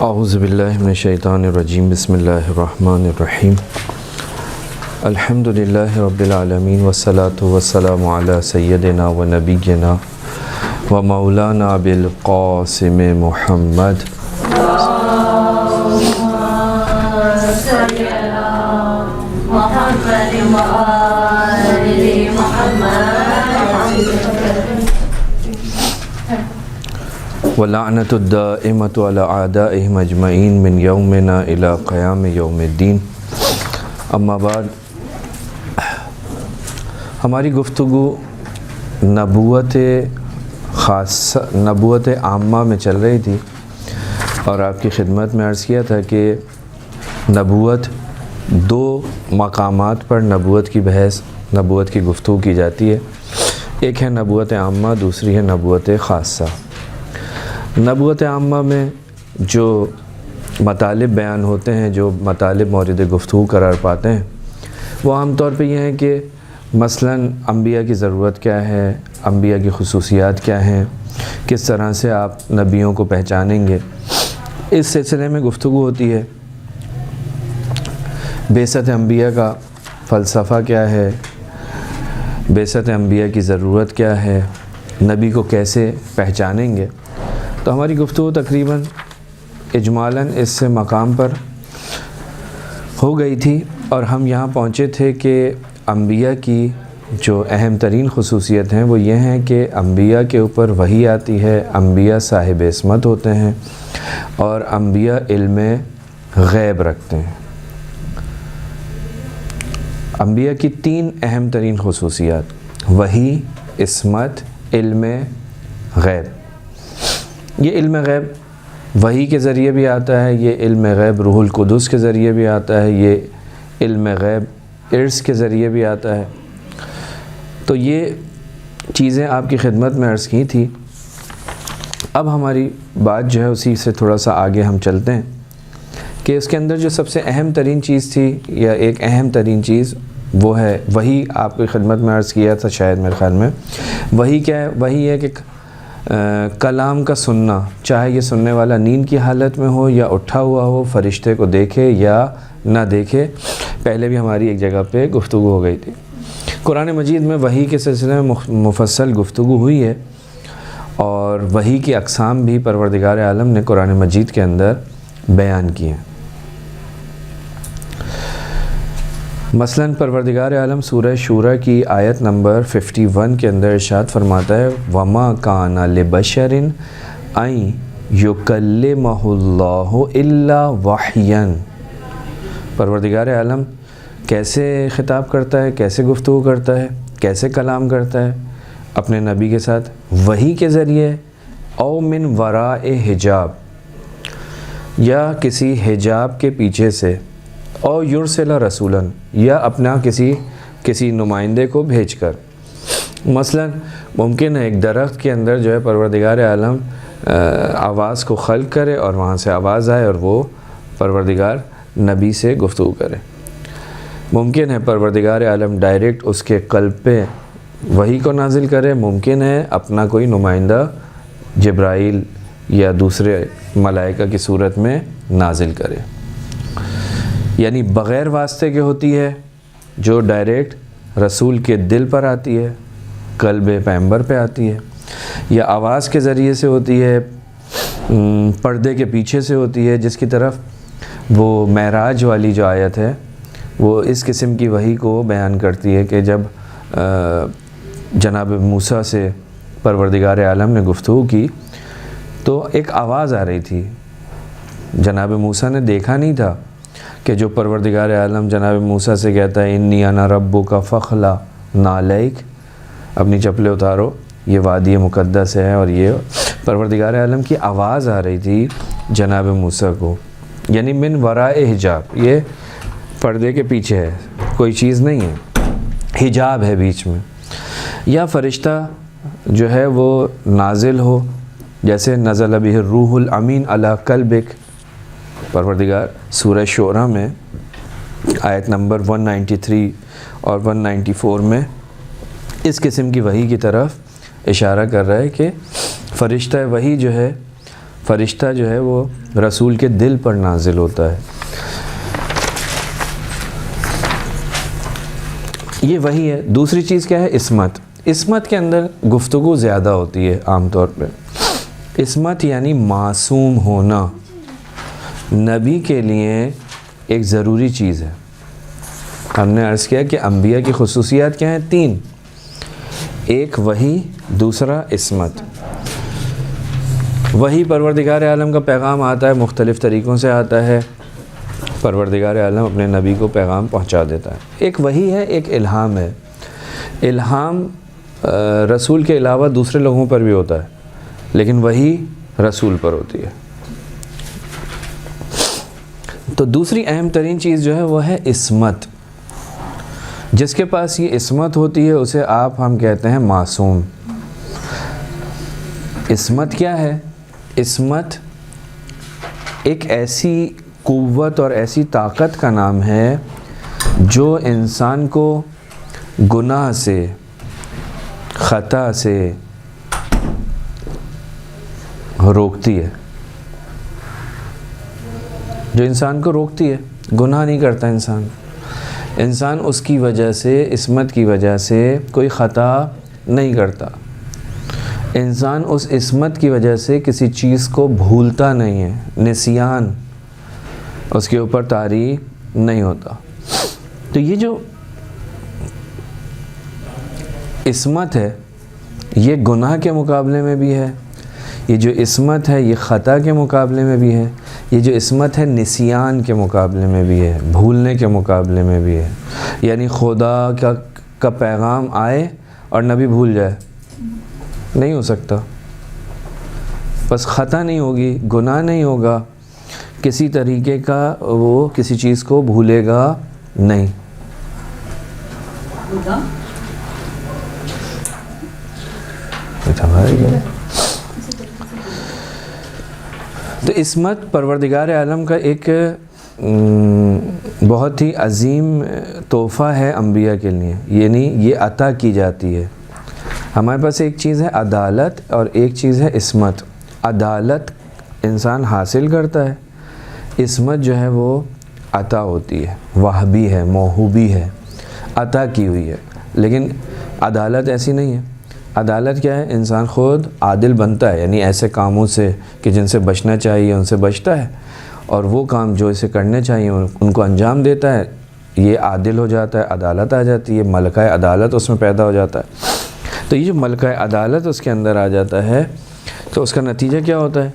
اعوذ باللہ من الشیطان الرجیم بسم اللہ الرحمن الرحیم الحمد للہ رب العالمین والصلاة والسلام علی سیدنا و نبینا و مولانا بالقاسم محمد وَلَعْنَةُ الدَّائِمَةُ عَلَىٰ أَعْدَائِهِمْ أَجْمَعِينَ مِنْ يَوْمِنَا إِلَىٰ قِيَامِ يَوْمِ الدِّينِ اما بعد، ہماری گفتگو نبوت عامہ میں چل رہی تھی، اور آپ کی خدمت میں عرض کیا تھا کہ نبوت دو مقامات پر نبوت کی بحث، نبوت کی گفتگو کی جاتی ہے۔ ایک ہے نبوت عامہ، دوسری ہے نبوت خاصہ۔ نبوت عامہ میں جو مطالب بیان ہوتے ہیں، جو مطالب مورد گفتگو قرار پاتے ہیں، وہ عام طور پہ یہ ہیں کہ مثلاً انبیاء کی ضرورت کیا ہے، انبیاء کی خصوصیات کیا ہیں، کس طرح سے آپ نبیوں کو پہچانیں گے، اس سلسلے میں گفتگو ہوتی ہے۔ بعثت انبیاء کا فلسفہ کیا ہے، بعثت انبیاء کی ضرورت کیا ہے، نبی کو کیسے پہچانیں گے، تو ہماری گفتگو تقریباً اجمالاً اس سے مقام پر ہو گئی تھی، اور ہم یہاں پہنچے تھے کہ انبیاء کی جو اہم ترین خصوصیت ہیں وہ یہ ہیں کہ انبیاء کے اوپر وحی آتی ہے، انبیاء صاحب عصمت ہوتے ہیں، اور انبیاء علم غیب رکھتے ہیں۔ انبیاء کی تین اہم ترین خصوصیات: وحی، عصمت، علم غیب۔ یہ علم غیب وحی کے ذریعے بھی آتا ہے، یہ علم غیب روح القدس کے ذریعے بھی آتا ہے، یہ علم غیب ارث کے ذریعے بھی آتا ہے۔ تو یہ چیزیں آپ کی خدمت میں عرض کی تھی۔ اب ہماری بات جو ہے اسی سے تھوڑا سا آگے ہم چلتے ہیں کہ اس کے اندر جو سب سے اہم ترین چیز تھی، یا ایک اہم ترین چیز، وہ ہے وحی۔ آپ کی خدمت میں عرض کیا تھا شاید میرے خیال میں، وحی کیا ہے؟ وحی ہے کہ کلام کا سننا، چاہے یہ سننے والا نیند کی حالت میں ہو یا اٹھا ہوا ہو، فرشتے کو دیکھے یا نہ دیکھے۔ پہلے بھی ہماری ایک جگہ پہ گفتگو ہو گئی تھی۔ قرآن مجید میں وحی کے سلسلے میں مفصل گفتگو ہوئی ہے، اور وحی کی اقسام بھی پروردگار عالم نے قرآن مجید کے اندر بیان کی ہیں۔ مثلاً پروردگار عالم سورہ شورى کی آیت نمبر 51 کے اندر ارشاد فرماتا ہے: وَمَا كَانَ لِبَشَرٍ أَن يُكَلِّمَهُ اللَّهُ إِلَّا وَحْيًا۔ پروردگار عالم کیسے خطاب کرتا ہے، کیسے گفتگو کرتا ہے، کیسے کلام کرتا ہے اپنے نبی کے ساتھ؟ وحی کے ذریعے، او من وراء حجاب، یا کسی حجاب کے پیچھے سے، او یرسل رسولاً، یا اپنا کسی نمائندے کو بھیج کر۔ مثلا ممکن ہے ایک درخت کے اندر جو ہے پروردگار عالم آواز کو خلق کرے، اور وہاں سے آواز آئے اور وہ پروردگار نبی سے گفتگو کرے۔ ممکن ہے پروردگار عالم ڈائریکٹ اس کے قلب پہ وحی کو نازل کرے، ممکن ہے اپنا کوئی نمائندہ جبرائیل یا دوسرے ملائکہ کی صورت میں نازل کرے، یعنی بغیر واسطے کے ہوتی ہے، جو ڈائریکٹ رسول کے دل پر آتی ہے، قلب پیغمبر پہ آتی ہے، یا آواز کے ذریعے سے ہوتی ہے، پردے کے پیچھے سے ہوتی ہے، جس کی طرف وہ معراج والی جو آیت ہے وہ اس قسم کی وحی کو بیان کرتی ہے کہ جب جناب موسیٰ سے پروردگار عالم نے گفتگو کی تو ایک آواز آ رہی تھی۔ جناب موسیٰ نے دیکھا نہیں تھا کہ جو پروردگار عالم جناب موسیٰ سے کہتا ہے انی انا ربک فاخلع نعلیک، اپنی چپلیں اتارو، یہ وادی مقدس ہے، اور یہ پروردگار عالم کی آواز آ رہی تھی جناب موسیٰ کو، یعنی من وراء حجاب، یہ پردے کے پیچھے ہے، کوئی چیز نہیں ہے، حجاب ہے بیچ میں۔ یا فرشتہ جو ہے وہ نازل ہو، جیسے نزل بہ الروح الامین علی قلبک، پروردگار سورہ شعراء میں آیت نمبر 193 اور 194 میں اس قسم کی وحی کی طرف اشارہ کر رہا ہے کہ فرشتہ وحی جو ہے فرشتہ جو ہے وہ رسول کے دل پر نازل ہوتا ہے. یہ وہی ہے. دوسری چیز کیا ہے؟ عصمت. عصمت کے اندر گفتگو زیادہ ہوتی ہے عام طور پہ. عصمت یعنی معصوم ہونا نبی کے لیے ایک ضروری چیز ہے. ہم نے عرض کیا کہ انبیاء کی خصوصیات کیا ہیں؟ 3. ایک وحی، دوسرا عصمت. وحی پروردگار عالم کا پیغام آتا ہے، مختلف طریقوں سے آتا ہے. پروردگار عالم اپنے نبی کو پیغام پہنچا دیتا ہے. ایک وحی ہے، ایک الہام ہے. الہام رسول کے علاوہ دوسرے لوگوں پر بھی ہوتا ہے، لیکن وحی رسول پر ہوتی ہے. تو دوسری اہم ترین چیز جو ہے وہ ہے عصمت. جس کے پاس یہ عصمت ہوتی ہے اسے ہم کہتے ہیں معصوم. عصمت کیا ہے؟ عصمت ایک ایسی قوت اور ایسی طاقت کا نام ہے جو انسان کو گناہ سے، خطا سے روکتی ہے. جو انسان کو روکتی ہے. گناہ نہیں کرتا انسان اس کی وجہ سے، عصمت کی وجہ سے کوئی خطا نہیں کرتا. انسان اس عصمت کی وجہ سے کسی چیز کو بھولتا نہیں ہے. نسیان اس کے اوپر طاری نہیں ہوتا. تو یہ جو عصمت ہے یہ گناہ کے مقابلے میں بھی ہے. یہ جو عصمت ہے یہ خطا کے مقابلے میں بھی ہے. یہ جو عصمت ہے نسیان کے مقابلے میں بھی ہے، بھولنے کے مقابلے میں بھی ہے. یعنی خدا کا پیغام آئے اور نبی بھول جائے، نہیں ہو سکتا. بس خطا نہیں ہوگی، گناہ نہیں ہوگا، کسی طریقے کا وہ کسی چیز کو بھولے گا نہیں. تو عصمت پروردگار عالم کا ایک بہت ہی عظیم تحفہ ہے انبیاء کے لیے. یعنی یہ عطا کی جاتی ہے. ہمارے پاس ایک چیز ہے عدالت اور ایک چیز ہے عصمت. عدالت انسان حاصل کرتا ہے، عصمت جو ہے وہ عطا ہوتی ہے، وہبی ہے، موہوبی ہے، عطا کی ہوئی ہے. لیکن عدالت ایسی نہیں ہے. عدالت کیا ہے؟ انسان خود عادل بنتا ہے، یعنی ایسے کاموں سے کہ جن سے بچنا چاہیے ان سے بچتا ہے، اور وہ کام جو اسے کرنے چاہیے ان کو انجام دیتا ہے. یہ عادل ہو جاتا ہے، عدالت آ جاتی ہے، ملکہ عدالت اس میں پیدا ہو جاتا ہے. تو یہ جو ملکہ عدالت اس کے اندر آ جاتا ہے تو اس کا نتیجہ کیا ہوتا ہے؟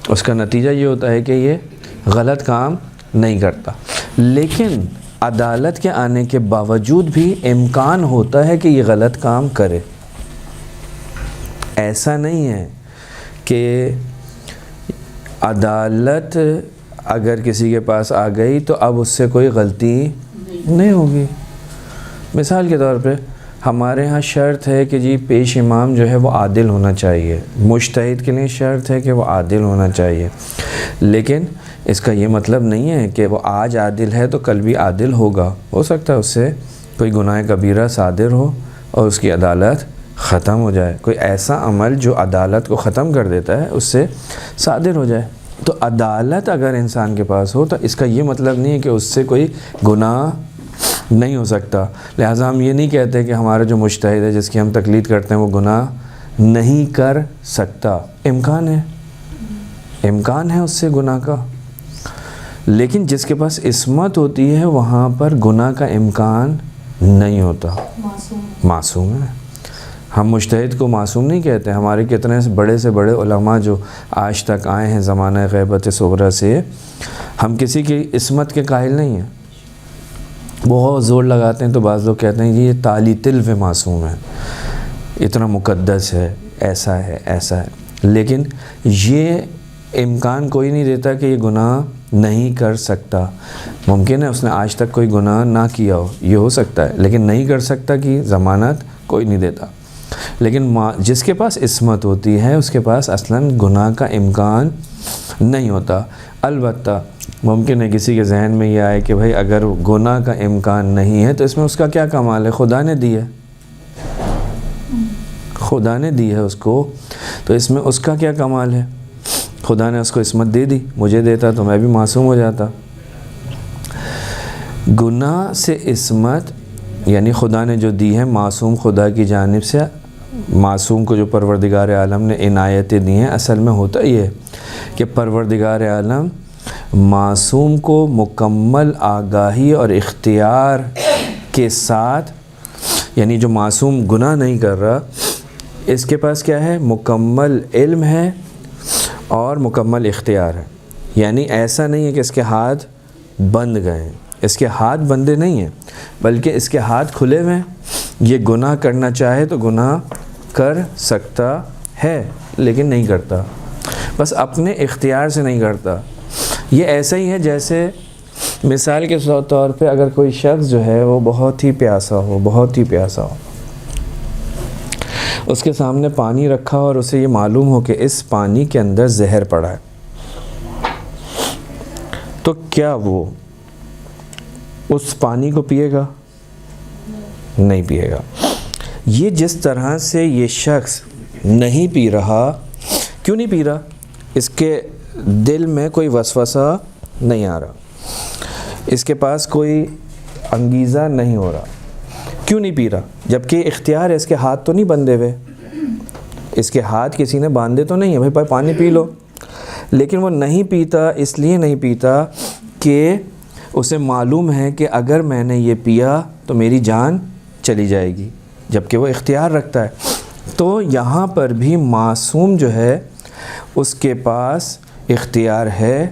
اس کا نتیجہ یہ ہوتا ہے کہ یہ غلط کام نہیں کرتا. لیکن عدالت کے آنے کے باوجود بھی امکان ہوتا ہے کہ یہ غلط کام کرے. ایسا نہیں ہے کہ عدالت اگر کسی کے پاس آ گئی تو اب اس سے کوئی غلطی نہیں ہوگی. مثال کے طور پہ ہمارے ہاں شرط ہے کہ جی پیش امام جو ہے وہ عادل ہونا چاہیے. مجتہد کے لیے شرط ہے کہ وہ عادل ہونا چاہیے. لیکن اس کا یہ مطلب نہیں ہے کہ وہ آج عادل ہے تو کل بھی عادل ہوگا. ہو سکتا ہے اس سے کوئی گناہ کبیرہ صادر ہو اور اس کی عدالت ختم ہو جائے. کوئی ایسا عمل جو عدالت کو ختم کر دیتا ہے اس سے صادر ہو جائے. تو عدالت اگر انسان کے پاس ہو تو اس کا یہ مطلب نہیں ہے کہ اس سے کوئی گناہ نہیں ہو سکتا. لہٰذا ہم یہ نہیں کہتے کہ ہمارا جو مجتہد ہے جس کی ہم تقلید کرتے ہیں وہ گناہ نہیں کر سکتا. امکان ہے اس سے گناہ کا. لیکن جس کے پاس عصمت ہوتی ہے وہاں پر گناہ کا امکان نہیں ہوتا. معصوم ہے. ہم مجتہد کو معصوم نہیں کہتے. ہمارے کتنے بڑے سے بڑے علماء جو آج تک آئے ہیں زمانہ غیبت صغریٰ سے، ہم کسی کی عصمت کے قائل نہیں ہیں. بہت زور لگاتے ہیں تو بعض لوگ کہتے ہیں یہ تالی تلو معصوم ہے، اتنا مقدس ہے، ایسا ہے. لیکن یہ امکان کوئی نہیں دیتا کہ یہ گناہ نہیں کر سکتا. ممکن ہے اس نے آج تک کوئی گناہ نہ کیا ہو، یہ ہو سکتا ہے، لیکن نہیں کر سکتا کی ضمانت کوئی نہیں دیتا. لیکن جس کے پاس عصمت ہوتی ہے اس کے پاس اصلاً گناہ کا امکان نہیں ہوتا. البتہ ممکن ہے کسی کے ذہن میں یہ آئے کہ بھائی اگر گناہ کا امکان نہیں ہے تو اس میں اس کا کیا کمال ہے؟ خدا نے دی ہے اس کو، تو اس میں اس کا کیا کمال ہے؟ خدا نے اس کو عصمت دے دی، مجھے دیتا تو میں بھی معصوم ہو جاتا۔ گناہ سے عصمت یعنی خدا نے جو دی ہے معصوم خدا کی جانب سے، معصوم کو جو پروردگار عالم نے عنایتیں دی ہیں، اصل میں ہوتا یہ ہے کہ پروردگار عالم معصوم کو مکمل آگاہی اور اختیار کے ساتھ، یعنی جو معصوم گناہ نہیں کر رہا، اس کے پاس کیا ہے؟ مکمل علم ہے اور مکمل اختیار ہے۔ یعنی ایسا نہیں ہے کہ اس کے ہاتھ بند گئے ہیں، اس کے ہاتھ بندے نہیں ہیں، بلکہ اس کے ہاتھ کھلے ہوئے ہیں۔ یہ گناہ کرنا چاہے تو گناہ کر سکتا ہے لیکن نہیں کرتا، بس اپنے اختیار سے نہیں کرتا۔ یہ ایسا ہی ہے جیسے مثال کے طور پہ اگر کوئی شخص جو ہے وہ بہت ہی پیاسا ہو، اس کے سامنے پانی رکھا اور اسے یہ معلوم ہو کہ اس پانی کے اندر زہر پڑا ہے، تو کیا وہ اس پانی کو پیے گا؟ نہیں پیے گا۔ یہ جس طرح سے یہ شخص نہیں پی رہا، کیوں نہیں پی رہا؟ اس کے دل میں کوئی وسوسہ نہیں آ رہا، اس کے پاس کوئی انگیزہ نہیں ہو رہا، کیوں نہیں پی رہا؟ جبکہ اختیار ہے، اس کے ہاتھ تو نہیں بندھے ہوئے، اس کے ہاتھ کسی نے باندھے تو نہیں ہے بھائی پانی پی لو، لیکن وہ نہیں پیتا۔ اس لیے نہیں پیتا کہ اسے معلوم ہے کہ اگر میں نے یہ پیا تو میری جان چلی جائے گی، جبکہ وہ اختیار رکھتا ہے۔ تو یہاں پر بھی معصوم جو ہے اس کے پاس اختیار ہے،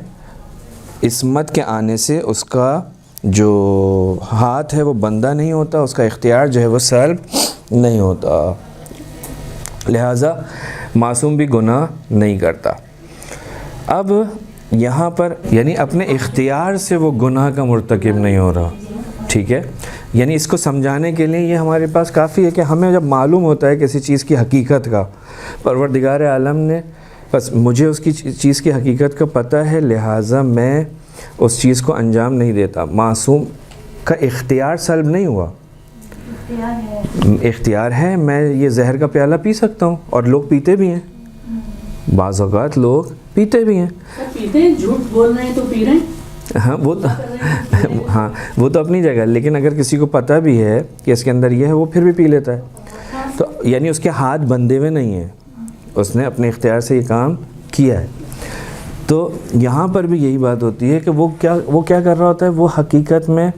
عصمت کے آنے سے اس کا جو ہاتھ ہے وہ بندہ نہیں ہوتا، اس کا اختیار جو ہے وہ سلب نہیں ہوتا، لہٰذا معصوم بھی گناہ نہیں کرتا۔ اب یہاں پر یعنی اپنے اختیار سے وہ گناہ کا مرتکب نہیں ہو رہا، ٹھیک ہے؟ یعنی اس کو سمجھانے کے لیے یہ ہمارے پاس کافی ہے کہ ہمیں جب معلوم ہوتا ہے کسی چیز کی حقیقت کا، پروردگار عالم نے بس مجھے اس کی چیز کی حقیقت کا پتہ ہے، لہٰذا میں اس چیز کو انجام نہیں دیتا۔ معصوم کا اختیار سلب نہیں ہوا، اختیار ہے، میں یہ زہر کا پیالہ پی سکتا ہوں، اور لوگ پیتے بھی ہیں، بعض اوقات لوگ پیتے بھی ہیں، جھوٹ بول رہے ہیں تو پی رہے ہیں، ہاں وہ تو اپنی جگہ، لیکن اگر کسی کو پتہ بھی ہے کہ اس کے اندر یہ ہے وہ پھر بھی پی لیتا ہے، تو یعنی اس کے ہاتھ بندھے ہوئے نہیں ہیں، اس نے اپنے اختیار سے یہ کام کیا ہے۔ تو یہاں پر بھی یہی بات ہوتی ہے کہ وہ کیا کر رہا ہوتا ہے؟ وہ حقیقت میں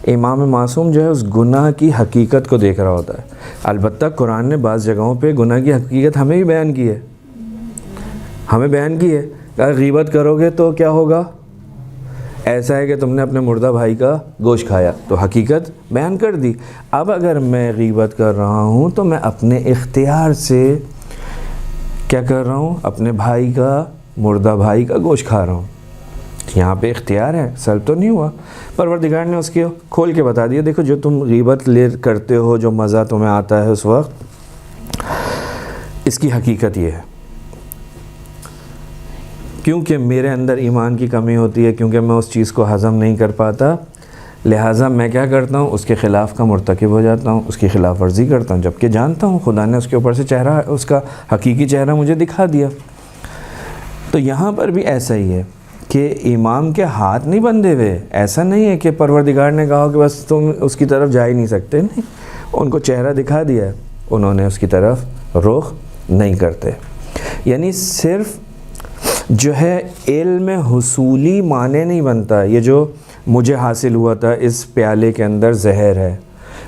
امام معصوم جو ہے اس گناہ کی حقیقت کو دیکھ رہا ہوتا ہے۔ البتہ قرآن نے بعض جگہوں پہ گناہ کی حقیقت ہمیں بھی بیان کی ہے، کہ غیبت کرو گے تو کیا ہوگا؟ ایسا ہے کہ تم نے اپنے مردہ بھائی کا گوشت کھایا، تو حقیقت بیان کر دی۔ اب اگر میں غیبت کر رہا ہوں تو میں اپنے اختیار سے کیا کر رہا ہوں؟ اپنے بھائی کا، مردہ بھائی کا گوشت کھا رہا ہوں، یہاں پہ اختیار ہے، سلب تو نہیں ہوا۔ پروردگار نے اس کے کھول کے بتا دیا، دیکھو جو تم غیبت کرتے ہو، جو مزہ تمہیں آتا ہے اس وقت، اس کی حقیقت یہ ہے، کیونکہ میرے اندر ایمان کی کمی ہوتی ہے، کیونکہ میں اس چیز کو ہضم نہیں کر پاتا، لہٰذا میں کیا کرتا ہوں؟ اس کے خلاف کا مرتکب ہو جاتا ہوں، اس کی خلاف ورزی کرتا ہوں، جبکہ جانتا ہوں خدا نے اس کے اوپر سے چہرہ، اس کا حقیقی چہرہ مجھے دکھا دیا۔ تو یہاں پر بھی ایسا ہی ہے کہ امام کے ہاتھ نہیں بندھے ہوئے، ایسا نہیں ہے کہ پروردگار نے کہا کہ بس تم اس کی طرف جا ہی نہیں سکتے، نہیں، ان کو چہرہ دکھا دیا ہے، انہوں نے اس کی طرف رخ نہیں کرتے۔ یعنی صرف جو ہے علم حصولی معنی نہیں بنتا، یہ جو مجھے حاصل ہوا تھا اس پیالے کے اندر زہر ہے،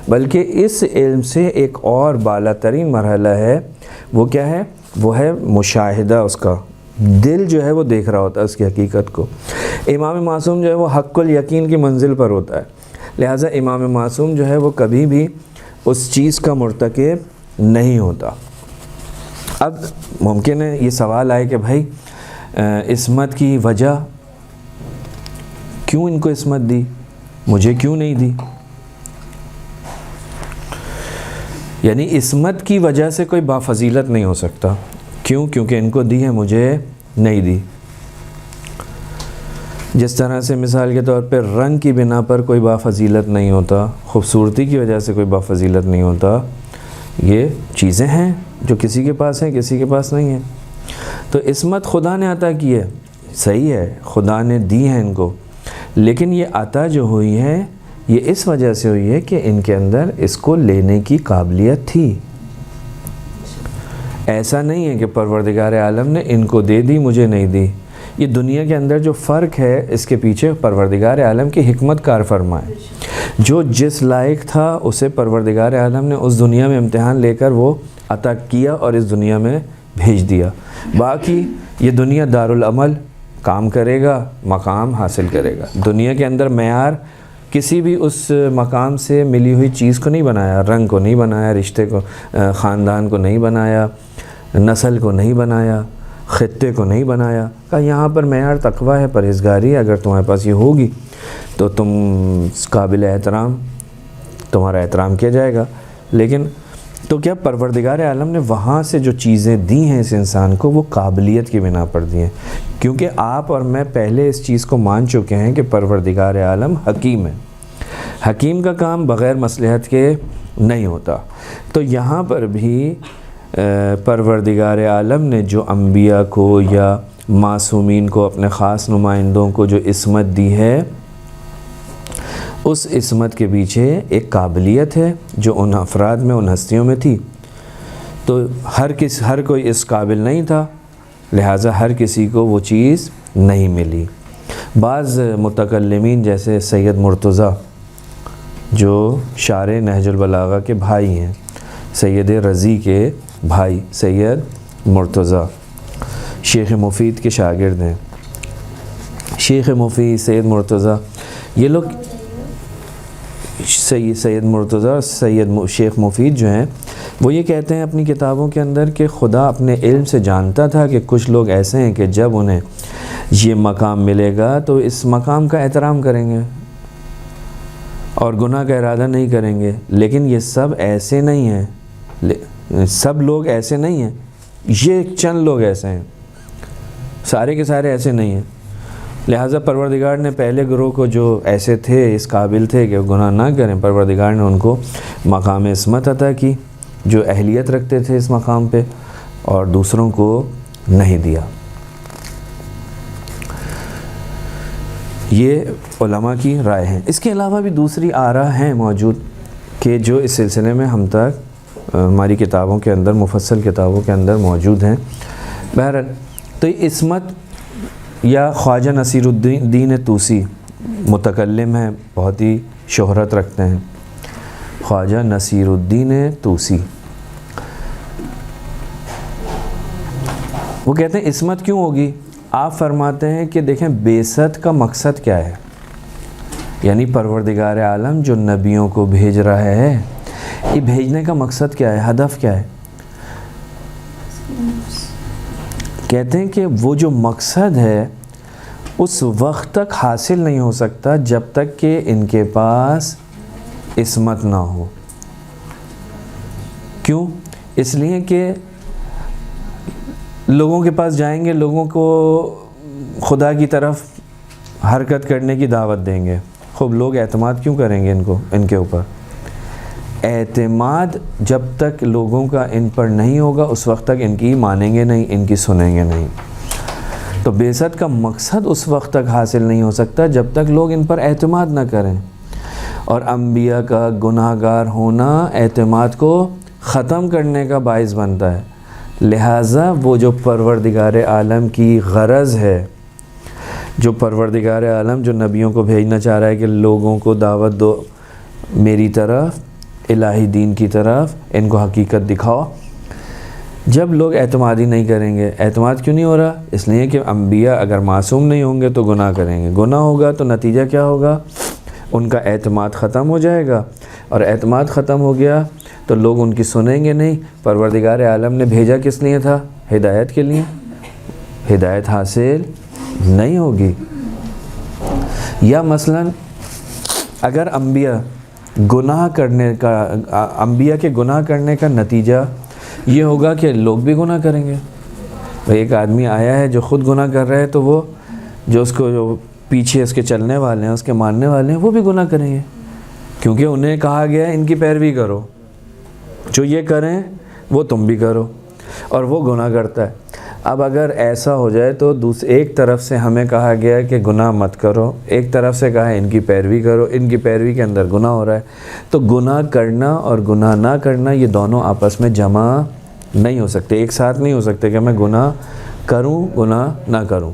بلکہ اس علم سے ایک اور بالا ترین مرحلہ ہے، وہ کیا ہے؟ وہ ہے مشاہدہ، اس کا دل جو ہے وہ دیکھ رہا ہوتا ہے اس کی حقیقت کو۔ امام معصوم جو ہے وہ حق الیقین کی منزل پر ہوتا ہے، لہٰذا امام معصوم جو ہے وہ کبھی بھی اس چیز کا مرتکب نہیں ہوتا۔ اب ممکن ہے یہ سوال آئے کہ بھائی عصمت کی وجہ کیوں ان کو عصمت دی، مجھے کیوں نہیں دی؟ یعنی عصمت کی وجہ سے کوئی بافضیلت نہیں ہو سکتا، کیوں؟ کیونکہ ان کو دی ہے، مجھے نہیں دی۔ جس طرح سے مثال کے طور پہ رنگ کی بنا پر کوئی بافضیلت نہیں ہوتا، خوبصورتی کی وجہ سے کوئی بافضیلت نہیں ہوتا، یہ چیزیں ہیں جو کسی کے پاس ہیں، کسی کے پاس نہیں ہیں۔ تو عصمت خدا نے عطا کی ہے، صحیح ہے، خدا نے دی ہے ان کو، لیکن یہ عطا جو ہوئی ہے یہ اس وجہ سے ہوئی ہے کہ ان کے اندر اس کو لینے کی قابلیت تھی۔ ایسا نہیں ہے کہ پروردگار عالم نے ان کو دے دی مجھے نہیں دی۔ یہ دنیا کے اندر جو فرق ہے اس کے پیچھے پروردگار عالم کی حکمت کار فرما ہے۔ جو جس لائق تھا اسے پروردگار عالم نے اس دنیا میں امتحان لے کر وہ عطا کیا اور اس دنیا میں بھیج دیا۔ باقی یہ دنیا دارالعمل کام کرے گا، مقام حاصل کرے گا۔ دنیا کے اندر معیار کسی بھی اس مقام سے ملی ہوئی چیز کو نہیں بنایا، رنگ کو نہیں بنایا، رشتے کو، خاندان کو نہیں بنایا، نسل کو نہیں بنایا، خطے کو نہیں بنایا۔ کہ یہاں پر معیار تقویٰ ہے، پرہیزگاری ہے، اگر تمہارے پاس یہ ہوگی تو تم قابل احترام، تمہارا احترام کیا جائے گا۔ لیکن تو کیا پروردگار عالم نے وہاں سے جو چیزیں دی ہیں اس انسان کو وہ قابلیت کی بنا پر دی ہیں، کیونکہ آپ اور میں پہلے اس چیز کو مان چکے ہیں کہ پروردگار عالم حکیم ہے۔ حکیم کا کام بغیر مصلحت کے نہیں ہوتا۔ تو یہاں پر بھی پروردگار عالم نے جو انبیاء کو یا معصومین کو، اپنے خاص نمائندوں کو جو عصمت دی ہے، اس عصمت کے پیچھے ایک قابلیت ہے جو ان افراد میں، ان ہستیوں میں تھی۔ تو ہر کوئی اس قابل نہیں تھا، لہٰذا ہر کسی کو وہ چیز نہیں ملی۔ بعض متکلمین جیسے سید مرتضیٰ جو شارح نہج البلاغہ کے بھائی ہیں، سید رضی کے بھائی سید مرتضیٰ شیخ مفید کے شاگرد ہیں، شیخ مفید سید مرتضیٰ، یہ لوگ سید مرتضیٰ شیخ مفید جو ہیں وہ یہ کہتے ہیں اپنی کتابوں کے اندر کہ خدا اپنے علم سے جانتا تھا کہ کچھ لوگ ایسے ہیں کہ جب انہیں یہ مقام ملے گا تو اس مقام کا احترام کریں گے اور گناہ کا ارادہ نہیں کریں گے، لیکن یہ سب ایسے نہیں ہیں، سب لوگ ایسے نہیں ہیں، یہ چند لوگ ایسے ہیں، سارے کے سارے ایسے نہیں ہیں۔ لہٰذا پروردگار نے پہلے گروہ کو جو ایسے تھے، اس قابل تھے کہ گناہ نہ کریں، پروردگار نے ان کو مقام عصمت عطا کی، جو اہلیت رکھتے تھے اس مقام پہ، اور دوسروں کو نہیں دیا۔ یہ علماء کی رائے ہیں۔ اس کے علاوہ بھی دوسری آراء ہیں موجود کہ جو اس سلسلے میں ہم تک ہماری کتابوں کے اندر، مفصل کتابوں کے اندر موجود ہیں۔ بہرحال تو یہ عصمت، یا خواجہ نصیر الدین طوسی متکلم ہیں، بہت ہی شہرت رکھتے ہیں، خواجہ نصیر الدین طوسی، وہ کہتے ہیں عصمت کیوں ہوگی؟ آپ فرماتے ہیں کہ دیکھیں بعثت کا مقصد کیا ہے، یعنی پروردگار عالم جو نبیوں کو بھیج رہا ہے، یہ بھیجنے کا مقصد کیا ہے، ہدف کیا ہے؟ کہتے ہیں کہ وہ جو مقصد ہے اس وقت تک حاصل نہیں ہو سکتا جب تک کہ ان کے پاس عصمت نہ ہو۔ کیوں؟ اس لیے کہ لوگوں کے پاس جائیں گے، لوگوں کو خدا کی طرف حرکت کرنے کی دعوت دیں گے، خوب لوگ اعتماد کیوں کریں گے ان کے اوپر؟ اعتماد جب تک لوگوں کا ان پر نہیں ہوگا اس وقت تک ان کی مانیں گے نہیں، ان کی سنیں گے نہیں۔ تو بعثت کا مقصد اس وقت تک حاصل نہیں ہو سکتا جب تک لوگ ان پر اعتماد نہ کریں، اور انبیاء کا گناہ گار ہونا اعتماد کو ختم کرنے کا باعث بنتا ہے۔ لہٰذا وہ جو پروردگار عالم کی غرض ہے، جو پروردگار عالم جو نبیوں کو بھیجنا چاہ رہا ہے کہ لوگوں کو دعوت دو میری طرف، الہی دین کی طرف، ان کو حقیقت دکھاؤ، جب لوگ اعتماد ہی نہیں کریں گے، اعتماد کیوں نہیں ہو رہا؟ اس لیے کہ انبیاء اگر معصوم نہیں ہوں گے تو گناہ کریں گے، گناہ ہوگا تو نتیجہ کیا ہوگا؟ ان کا اعتماد ختم ہو جائے گا، اور اعتماد ختم ہو گیا تو لوگ ان کی سنیں گے نہیں۔ پروردگار عالم نے بھیجا کس لیے تھا؟ ہدایت کے لیے، ہدایت حاصل نہیں ہوگی۔ یا مثلاً اگر انبیاء کے گناہ کرنے کا نتیجہ یہ ہوگا کہ لوگ بھی گناہ کریں گے۔ ایک آدمی آیا ہے جو خود گناہ کر رہا ہے تو وہ جو اس کو جو پیچھے اس کے چلنے والے ہیں، اس کے ماننے والے ہیں، وہ بھی گناہ کریں گے، کیونکہ انہیں کہا گیا ہے ان کی پیروی کرو، جو یہ کریں وہ تم بھی کرو، اور وہ گناہ کرتا ہے۔ اب اگر ایسا ہو جائے تو ایک طرف سے ہمیں کہا گیا کہ گناہ مت کرو، ایک طرف سے کہا ہے ان کی پیروی کرو، ان کی پیروی کے اندر گناہ ہو رہا ہے، تو گناہ کرنا اور گناہ نہ کرنا یہ دونوں آپس میں جمع نہیں ہو سکتے، ایک ساتھ نہیں ہو سکتے کہ میں گناہ کروں گناہ نہ کروں،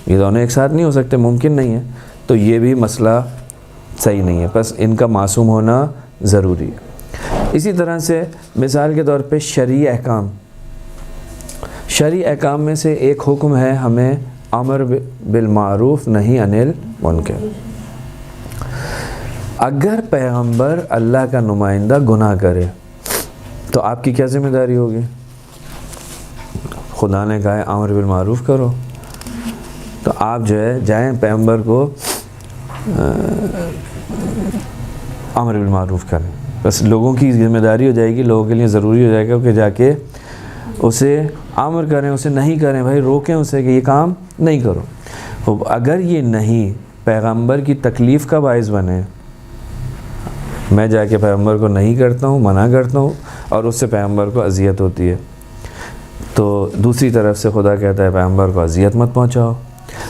یہ دونوں ایک ساتھ نہیں ہو سکتے، ممکن نہیں ہے. تو یہ بھی مسئلہ صحیح نہیں ہے، بس ان کا معصوم ہونا ضروری ہے. اسی طرح سے مثال کے طور پہ شرعی احکام میں سے ایک حکم ہے ہمیں امر بالمعروف نہی عن المنکر. اگر پیغمبر اللہ کا نمائندہ گناہ کرے تو آپ کی کیا ذمہ داری ہوگی؟ خدا نے کہا ہے امر بالمعروف کرو، تو آپ جو ہے جائیں پیغمبر کو امر بالمعروف کریں. بس لوگوں کی ذمہ داری ہو جائے گی، لوگوں کے لیے ضروری ہو جائے گا کہ جا کے اسے امر کریں، اسے نہیں کریں، بھائی روکیں اسے کہ یہ کام نہیں کرو. اگر یہ نہیں پیغمبر کی تکلیف کا باعث بنے، میں جا کے پیغمبر کو نہیں کرتا ہوں، منع کرتا ہوں اور اس سے پیغمبر کو اذیت ہوتی ہے، تو دوسری طرف سے خدا کہتا ہے پیغمبر کو اذیت مت پہنچاؤ.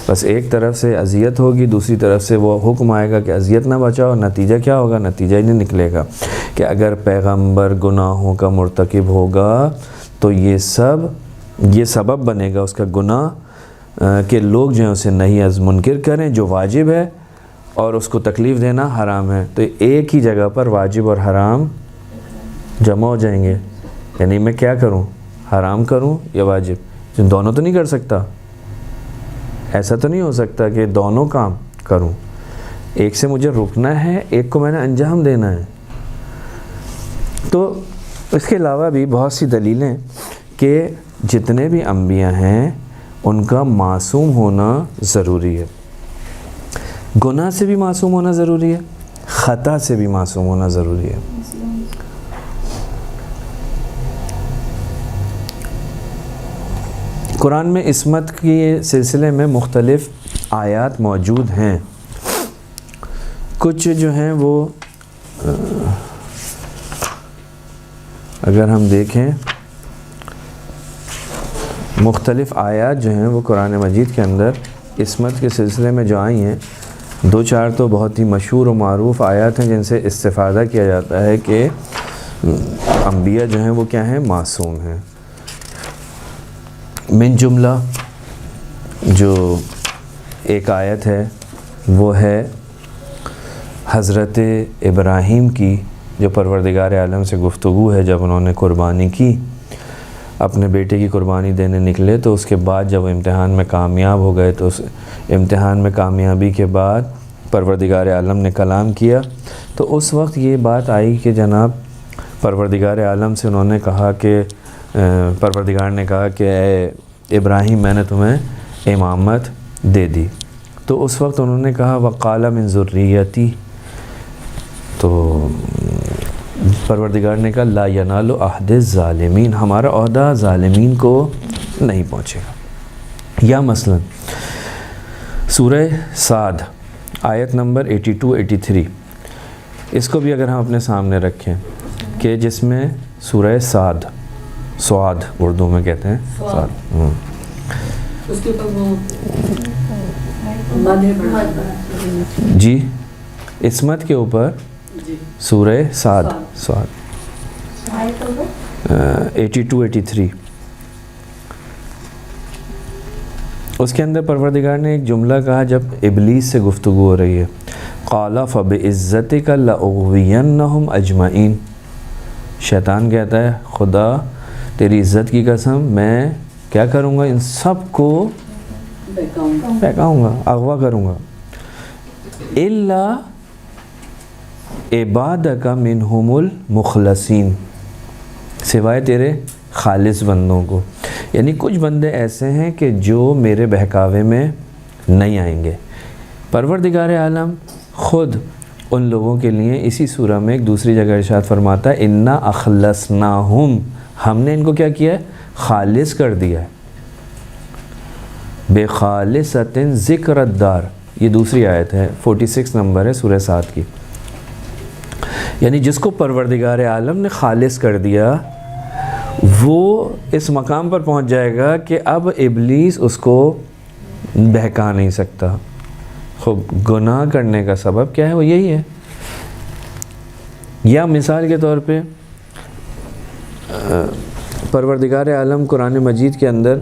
بس ایک طرف سے اذیت ہوگی، دوسری طرف سے وہ حکم آئے گا کہ اذیت نہ بچاؤ. نتیجہ کیا ہوگا؟ نتیجہ ہی نہیں نکلے گا کہ اگر پیغمبر گناہوں کا مرتکب ہوگا تو یہ سبب بنے گا اس کا گناہ کہ لوگ جو ہیں اسے نہیں از منکر کریں جو واجب ہے، اور اس کو تکلیف دینا حرام ہے. تو ایک ہی جگہ پر واجب اور حرام جمع ہو جائیں گے. یعنی میں کیا کروں؟ حرام کروں یا واجب؟ دونوں تو نہیں کر سکتا، ایسا تو نہیں ہو سکتا کہ دونوں کام کروں. ایک سے مجھے رکنا ہے، ایک کو میں نے انجام دینا ہے. تو اس کے علاوہ بھی بہت سی دلیلیں کہ جتنے بھی انبیاء ہیں ان کا معصوم ہونا ضروری ہے. گناہ سے بھی معصوم ہونا ضروری ہے، خطا سے بھی معصوم ہونا ضروری ہے. قرآن میں عصمت کے سلسلے میں مختلف آیات موجود ہیں. کچھ جو ہیں وہ اگر ہم دیکھیں مختلف آیات جو ہیں وہ قرآن مجید کے اندر عصمت کے سلسلے میں جو آئی ہیں، 2-4 تو بہت ہی مشہور و معروف آیات ہیں جن سے استفادہ کیا جاتا ہے کہ انبیاء جو ہیں وہ کیا ہیں؟ معصوم ہیں. من جملہ جو ایک آیت ہے وہ ہے حضرت ابراہیم کی، جو پروردگار عالم سے گفتگو ہے جب انہوں نے قربانی کی، اپنے بیٹے کی قربانی دینے نکلے، تو اس کے بعد جب امتحان میں کامیاب ہو گئے تو اس امتحان میں کامیابی کے بعد پروردگار عالم نے کلام کیا. تو اس وقت یہ بات آئی کہ جناب پروردگار عالم سے انہوں نے کہا کہ پروردگار نے کہا کہ اے ابراہیم میں نے تمہیں امامت دے دی. تو اس وقت انہوں نے کہا وقال من ذریتی، تو پروردگار نے کہا لا ینال عہد الظالمین، ہمارا عہدہ ظالمین کو نہیں پہنچے گا. یا مثلا سورہ صاد آیت نمبر 82-83، اس کو بھی اگر ہم اپنے سامنے رکھیں کہ جس میں سورہ صاد اردو میں کہتے ہیں صاد، اس کے اوپر جی عصمت کے اوپر سورہ صاد 82-83، اس کے اندر پروردگار نے ایک جملہ کہا جب ابلیس سے گفتگو ہو رہی ہے، قال فبعزتک لاغوینہم اجمعین. شیطان کہتا ہے خدا تیری عزت کی قسم میں کیا کروں گا؟ ان سب کو بہکاؤں گا، اغوا کروں گا. الا عبادک منہم المخلصین، سوائے تیرے خالص بندوں کو. یعنی کچھ بندے ایسے ہیں کہ جو میرے بہکاوے میں نہیں آئیں گے. پروردگار عالم خود ان لوگوں کے لیے اسی سورہ میں ایک دوسری جگہ ارشاد فرماتا ہے انا اخلصناہم، ہم نے ان کو کیا کیا ہے؟ خالص کر دیا ہے. بے خالصۃ ذکر الدار، یہ دوسری آیت ہے، 46 نمبر ہے سورہ صاد کی. یعنی جس کو پروردگار عالم نے خالص کر دیا وہ اس مقام پر پہنچ جائے گا کہ اب ابلیس اس کو بہکا نہیں سکتا. خب گناہ کرنے کا سبب کیا ہے؟ وہ یہی ہے. یا مثال کے طور پہ پروردگار عالم قرآن مجید کے اندر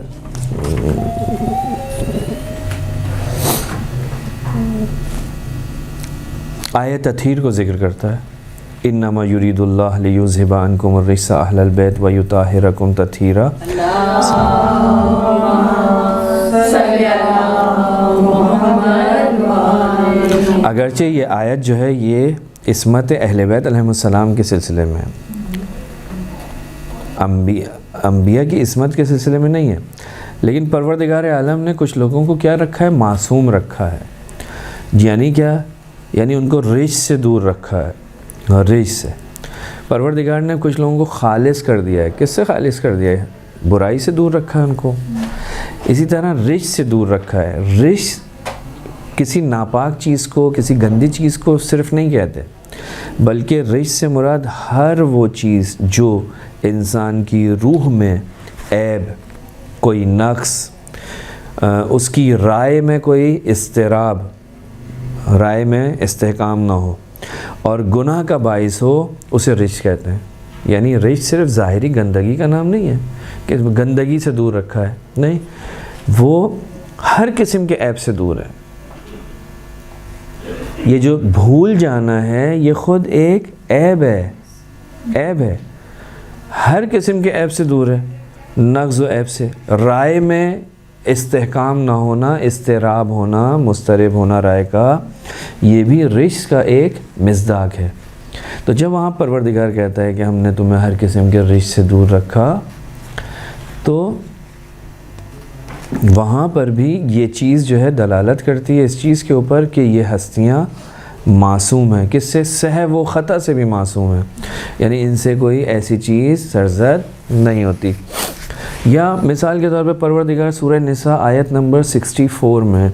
آیت تطہیر کو ذکر کرتا ہے. انما یرید اللہ لیذھب عنکم الرجس اہل البیت ویطہرکم تطہیرا. اگرچہ یہ آیت جو ہے یہ عصمت اہل بیت علیہ السلام کے سلسلے میں ہے، انبیاء کی عصمت کے سلسلے میں نہیں ہے، لیکن پروردگار عالم نے کچھ لوگوں کو کیا رکھا ہے؟ معصوم رکھا ہے. یعنی کیا؟ یعنی ان کو رجس سے دور رکھا ہے. رجس سے پروردگار نے کچھ لوگوں کو خالص کر دیا ہے. کس سے خالص کر دیا ہے؟ برائی سے دور رکھا ہے ان کو. اسی طرح رجس سے دور رکھا ہے. رجس کسی ناپاک چیز کو، کسی گندی چیز کو صرف نہیں کہتے، بلکہ رجس سے مراد ہر وہ چیز جو انسان کی روح میں عیب، کوئی نقص، اس کی رائے میں کوئی اضطراب، رائے میں استحکام نہ ہو اور گناہ کا باعث ہو، اسے رجس کہتے ہیں. یعنی رجس صرف ظاہری گندگی کا نام نہیں ہے کہ گندگی سے دور رکھا ہے، نہیں، وہ ہر قسم کے عیب سے دور ہے. یہ جو بھول جانا ہے یہ خود ایک عیب ہے. عیب ہے، ہر قسم کے عیب سے دور ہے، نقص و عیب سے. رائے میں استحکام نہ ہونا، اضطراب ہونا، مضطرب ہونا رائے کا، یہ بھی رجس کا ایک مصداق ہے. تو جب وہاں پروردگار کہتا ہے کہ ہم نے تمہیں ہر قسم کے رجس سے دور رکھا، تو وہاں پر بھی یہ چیز جو ہے دلالت کرتی ہے اس چیز کے اوپر کہ یہ ہستیاں معصوم ہیں. کس سے؟ سہو و خطا سے بھی معصوم ہیں، یعنی ان سے کوئی ایسی چیز سرزد نہیں ہوتی. یا مثال کے طور پہ پروردگار سورہ نساء آیت نمبر 64 میں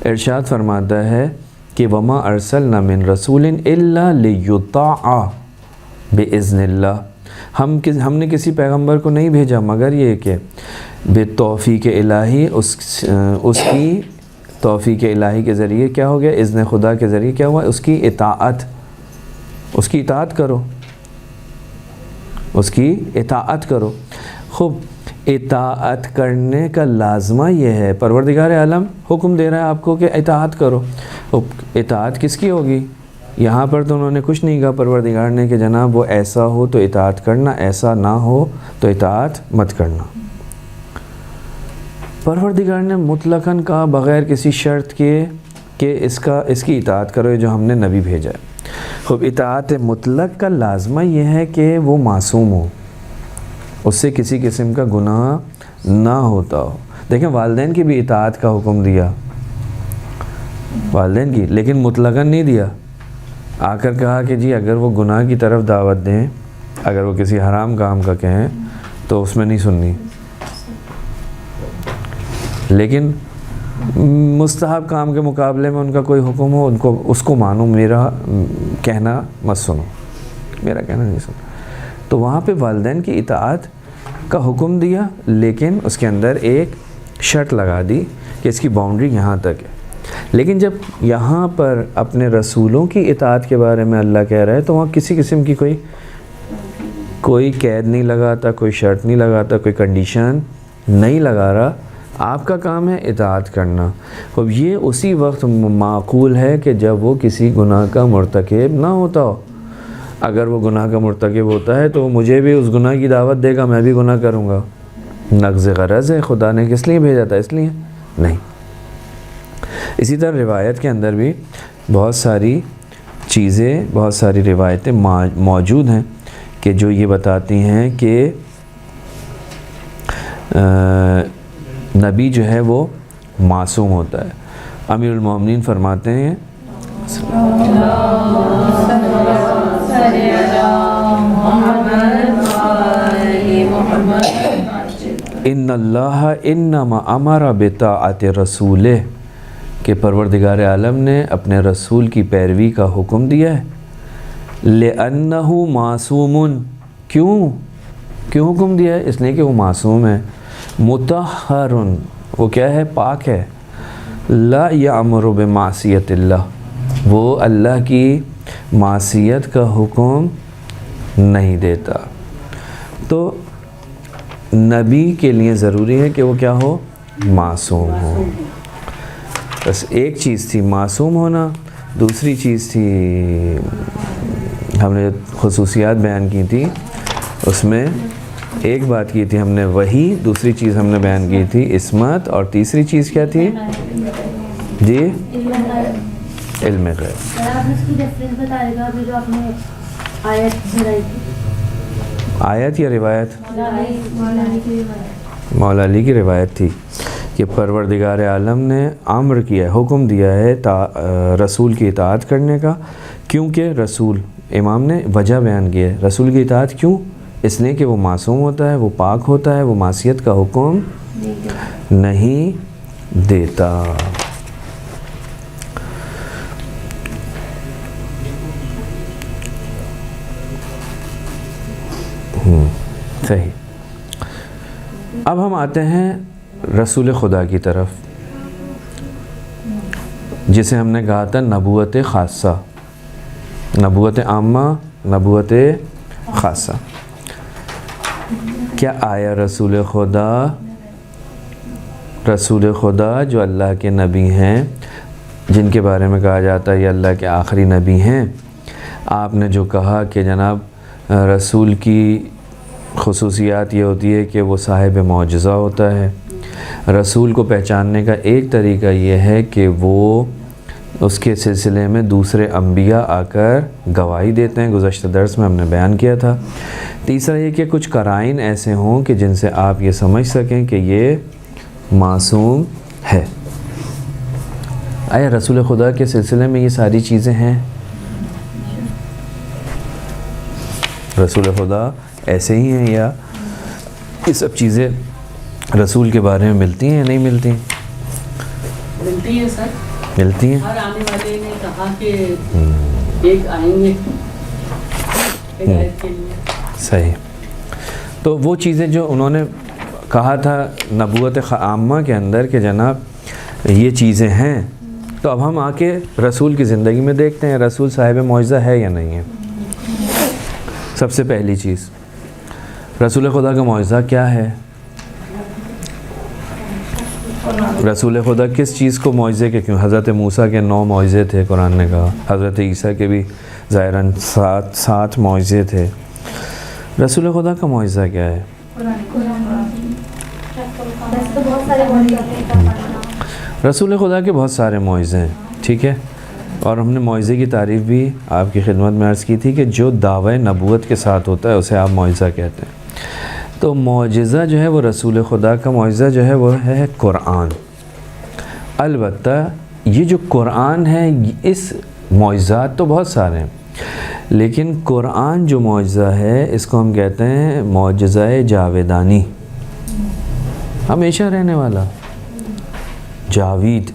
ارشاد فرماتا ہے کہ وَمَا أَرْسَلْنَا مِن رَسُولٍ إِلَّا لِيُطَاعَ بِإِذْنِ اللَّهِ. ہم نے کسی پیغمبر کو نہیں بھیجا مگر یہ کہ بے توفیق الہی، اس کی توفیق الہی کے ذریعے کیا ہو گیا؟ اذن خدا کے ذریعے کیا ہوا؟ اس کی اطاعت کرو، اس کی اطاعت کرو. خوب اطاعت کرنے کا لازمہ یہ ہے، پروردگار عالم حکم دے رہا ہے آپ کو کہ اطاعت کرو. اطاعت کس کی ہوگی؟ یہاں پر تو انہوں نے کچھ نہیں کہا پروردگار نے کہ جناب وہ ایسا ہو تو اطاعت کرنا، ایسا نہ ہو تو اطاعت مت کرنا. پروردگار نے مطلقاً کہا بغیر کسی شرط کے کہ اس کی اطاعت کرو جو ہم نے نبی بھیجا ہے. خب اطاعت مطلق کا لازمہ یہ ہے کہ وہ معصوم ہو، اس سے کسی قسم کا گناہ نہ ہوتا ہو. دیکھیں والدین کی بھی اطاعت کا حکم دیا، والدین کی، لیکن مطلقاً نہیں دیا. آ کر کہا کہ جی اگر وہ گناہ کی طرف دعوت دیں، اگر وہ کسی حرام کام کا کہیں تو اس میں نہیں سننی، لیکن مستحب کام کے مقابلے میں ان کا کوئی حکم ہو اس کو مانو، میرا کہنا مت سنو، میرا کہنا نہیں سنو. تو وہاں پہ والدین کی اطاعت کا حکم دیا، لیکن اس کے اندر ایک شرط لگا دی کہ اس کی باؤنڈری یہاں تک ہے. لیکن جب یہاں پر اپنے رسولوں کی اطاعت کے بارے میں اللہ کہہ رہا ہے تو وہاں کسی قسم کی کوئی قید نہیں لگاتا، کوئی شرط نہیں لگاتا، کوئی کنڈیشن نہیں لگا رہا. آپ کا کام ہے اطاعت کرنا. اب یہ اسی وقت معقول ہے کہ جب وہ کسی گناہ کا مرتکب نہ ہوتا ہو. اگر وہ گناہ کا مرتکب ہوتا ہے تو مجھے بھی اس گناہ کی دعوت دے گا، میں بھی گناہ کروں گا. نقض غرض ہے، خدا نے کس لیے بھیجا تھا؟ اس لیے نہیں. اسی طرح روایت کے اندر بھی بہت ساری چیزیں، بہت ساری روایتیں موجود ہیں کہ جو یہ بتاتی ہیں کہ نبی جو ہے وہ معصوم ہوتا ہے. امیر المومنین فرماتے ہیں ان اللہ انما امر بطاعت رسولہ، کہ پروردگار عالم نے اپنے رسول کی پیروی کا حکم دیا ہے. لِأَنَّهُ معصوم، کیوں؟ کیوں حکم دیا ہے؟ اس لیے کہ وہ معصوم ہے. مطہر، وہ کیا ہے؟ پاک ہے. لا یامر بمعصیت اللہ، وہ اللہ کی معصیت کا حکم نہیں دیتا. تو نبی کے لیے ضروری ہے کہ وہ کیا ہو؟ معصوم ہو. بس ایک چیز تھی معصوم ہونا، دوسری چیز تھی ہم نے خصوصیات بیان کی تھی، اس میں ایک بات کی تھی ہم نے وہی، دوسری چیز ہم نے بیان کی تھی عصمت، اور تیسری چیز کیا تھی؟ جی علم غیب. آپ اس کی ریفرنس بتائے گا ابھی جو آپ نے آیت بھرائی تھی، آیت یا روایت؟ مولا مولا علی کی روایت تھی کہ پروردگار عالم نے امر کیا، حکم دیا ہے رسول کی اطاعت کرنے کا. کیونکہ رسول، امام نے وجہ بیان کی ہے رسول کی اطاعت کیوں؟ اس لیے کہ وہ معصوم ہوتا ہے، وہ پاک ہوتا ہے، وہ معصیت کا حکم نہیں دیتا. صحیح. اب ہم آتے ہیں رسول خدا کی طرف، جسے ہم نے کہا تھا نبوت خاصہ، نبوت عامہ، نبوت خاصہ. کیا آیا رسول خدا جو اللہ کے نبی ہیں، جن کے بارے میں کہا جاتا ہے یہ اللہ کے آخری نبی ہیں، آپ نے جو کہا کہ جناب رسول کی خصوصیات یہ ہوتی ہے کہ وہ صاحب معجزہ ہوتا ہے. رسول کو پہچاننے کا ایک طریقہ یہ ہے کہ وہ اس کے سلسلے میں دوسرے انبیاء آ کر گواہی دیتے ہیں، گزشتہ درس میں ہم نے بیان کیا تھا. تیسرا یہ کہ کچھ قرائن ایسے ہوں کہ جن سے آپ یہ سمجھ سکیں کہ یہ معصوم ہے. آیا رسول خدا کے سلسلے میں یہ ساری چیزیں ہیں؟ رسول خدا ایسے ہی ہیں یا یہ سب چیزیں رسول کے بارے میں ملتی ہیں یا نہیں ملتی؟ ملتی ہے سر، ملتی ہیں. ہر آنے والے نے کہا کہ ایک آئیں گے ہدایت کے لیے. صحیح. تو وہ چیزیں جو انہوں نے کہا تھا نبوت عامہ کے اندر کہ جناب یہ چیزیں ہیں، تو اب ہم آ کے رسول کی زندگی میں دیکھتے ہیں رسول صاحب معجزہ ہے یا نہیں ہے. سب سے پہلی چیز، رسول خدا کا معجزہ کیا ہے؟ رسول خدا کس چیز کو معجزے کے کیوں؟ حضرت موسیٰ کے 9 معجزے تھے قرآن نے کہا، حضرت عیسیٰ کے بھی ظاہراً 7 معجزے تھے. رسول خدا کا معجزہ کیا ہے؟ رسول خدا کے بہت سارے معجزے ہیں، ٹھیک ہے. اور ہم نے معجزے کی تعریف بھی آپ کی خدمت میں عرض کی تھی کہ جو دعوی نبوت کے ساتھ ہوتا ہے اسے آپ معجزہ کہتے ہیں. تو معجزہ جو ہے وہ رسول خدا کا معجزہ جو ہے وہ ہے قرآن. البتہ یہ جو قرآن ہے اس معجزات تو بہت سارے ہیں، لیکن قرآن جو معجزہ ہے اس کو ہم کہتے ہیں معجزہ جاویدانی، ہمیشہ رہنے والا، جاوید،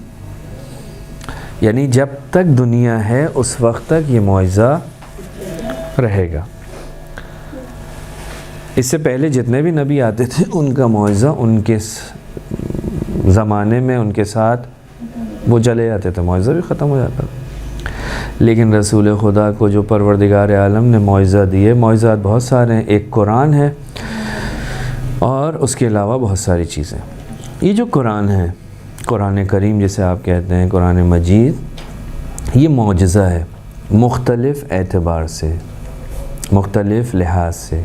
یعنی جب تک دنیا ہے اس وقت تک یہ معجزہ رہے گا. اس سے پہلے جتنے بھی نبی آتے تھے ان کا معجزہ ان کے زمانے میں ان کے ساتھ وہ چلے جاتے تھے، معجزہ بھی ختم ہو جاتا تھا. لیکن رسول خدا کو جو پروردگار عالم نے معجزہ دیے، معجزات بہت سارے ہیں. ایک قرآن ہے اور اس کے علاوہ بہت ساری چیزیں. یہ جو قرآن ہے، قرآن کریم جسے آپ کہتے ہیں، قرآن مجید، یہ معجزہ ہے مختلف اعتبار سے، مختلف لحاظ سے.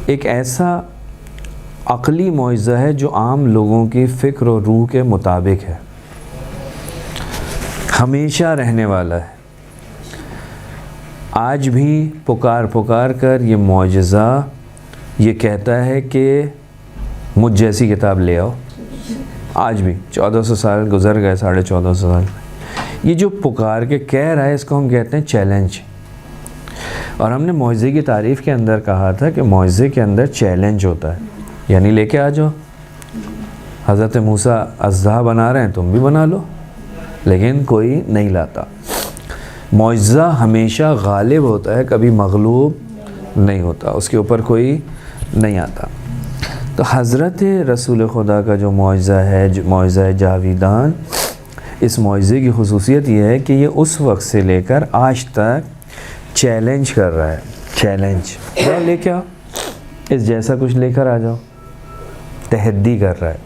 ایک ایسا عقلی معجزہ ہے جو عام لوگوں کی فکر و روح کے مطابق ہے، ہمیشہ رہنے والا ہے. آج بھی پکار کر یہ معجزہ یہ کہتا ہے کہ مجھ جیسی کتاب لے آؤ. آج بھی 1400 سال گزر گئے، 1450 سال. یہ جو پکار کے کہہ رہا ہے اس کو ہم کہتے ہیں چیلنج. اور ہم نے معجزے کی تعریف کے اندر کہا تھا کہ معجزے کے اندر چیلنج ہوتا ہے، یعنی لے کے آ جاؤ. حضرت موسیٰ اژدہا بنا رہے ہیں، تم بھی بنا لو، لیکن کوئی نہیں لاتا. معجزہ ہمیشہ غالب ہوتا ہے، کبھی مغلوب نہیں ہوتا، اس کے اوپر کوئی نہیں آتا۔ تو حضرت رسول خدا کا جو معجزہ ہے، معجزہ جاویدان، اس معجزے کی خصوصیت یہ ہے کہ یہ اس وقت سے لے کر آج تک چیلنج کر رہا ہے۔ چیلنج کیا لے کے آؤ، اس جیسا کچھ لے کر آ جاؤ، تحدی کر رہا ہے۔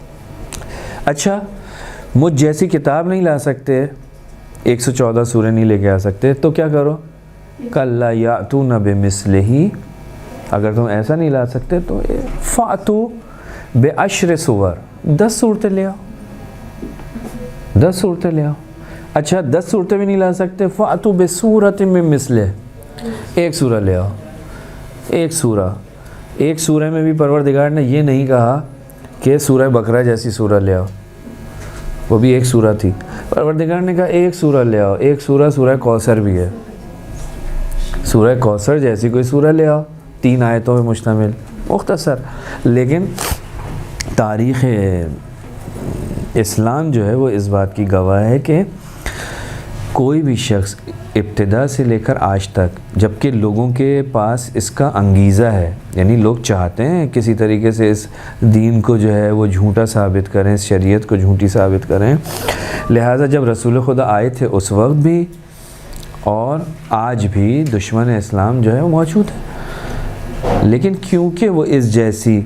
اچھا مجھ جیسی کتاب نہیں لا سکتے، 114 سورہ نہیں لے کے آ سکتے، تو کیا کرو، کَلَّا یَأْتُونَ بِمِثْلِهِ، اگر تم ایسا نہیں لا سکتے تو فَأْتُوا بِعَشْرِ سُوَرٍ، 10 صورتیں لے آؤ، 10 صورتیں لے آؤ۔ اچھا 10 صورتیں بھی نہیں لا سکتے، فَأْتُوا بِسُورَةٍ مِّن مِثْلِهِ، ایک سورہ لے آؤ، ایک سورہ۔ ایک سورہ میں بھی پروردگار نے یہ نہیں کہا کہ سورہ بقرہ جیسی سورہ لے آؤ، وہ بھی ایک سورہ تھی، پروردگار نے کہا ایک سورہ لے آؤ، ایک سورہ سورہ کوثر بھی ہے، سورہ کوثر جیسی کوئی سورہ لے آؤ، 3 آیتوں میں مشتمل، مختصر۔ لیکن تاریخ اسلام جو ہے وہ اس بات کی گواہ ہے کہ کوئی بھی شخص ابتدا سے لے کر آج تک، جبکہ لوگوں کے پاس اس کا انگیزہ ہے، یعنی لوگ چاہتے ہیں کسی طریقے سے اس دین کو جو ہے وہ جھوٹا ثابت کریں، اس شریعت کو جھوٹی ثابت کریں، لہٰذا جب رسول خدا آئے تھے اس وقت بھی اور آج بھی دشمن اسلام جو ہے وہ موجود ہے، لیکن کیونکہ وہ اس جیسی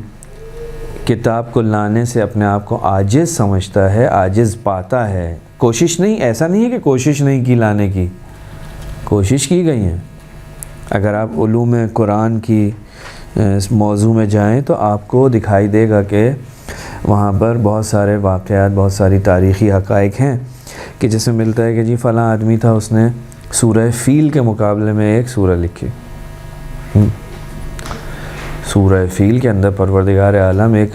کتاب کو لانے سے اپنے آپ کو عاجز سمجھتا ہے، عاجز پاتا ہے، کوشش نہیں، ایسا نہیں ہے کہ کوشش نہیں کی لانے کی، کوشش کی گئی ہیں۔ اگر آپ علوم قرآن کی اس موضوع میں جائیں تو آپ کو دکھائی دے گا کہ وہاں پر بہت سارے واقعات، بہت ساری تاریخی حقائق ہیں کہ جس میں ملتا ہے کہ جی فلاں آدمی تھا، اس نے سورہ فیل کے مقابلے میں ایک سورہ لکھی۔ سورہ فیل کے اندر پروردگار عالم ایک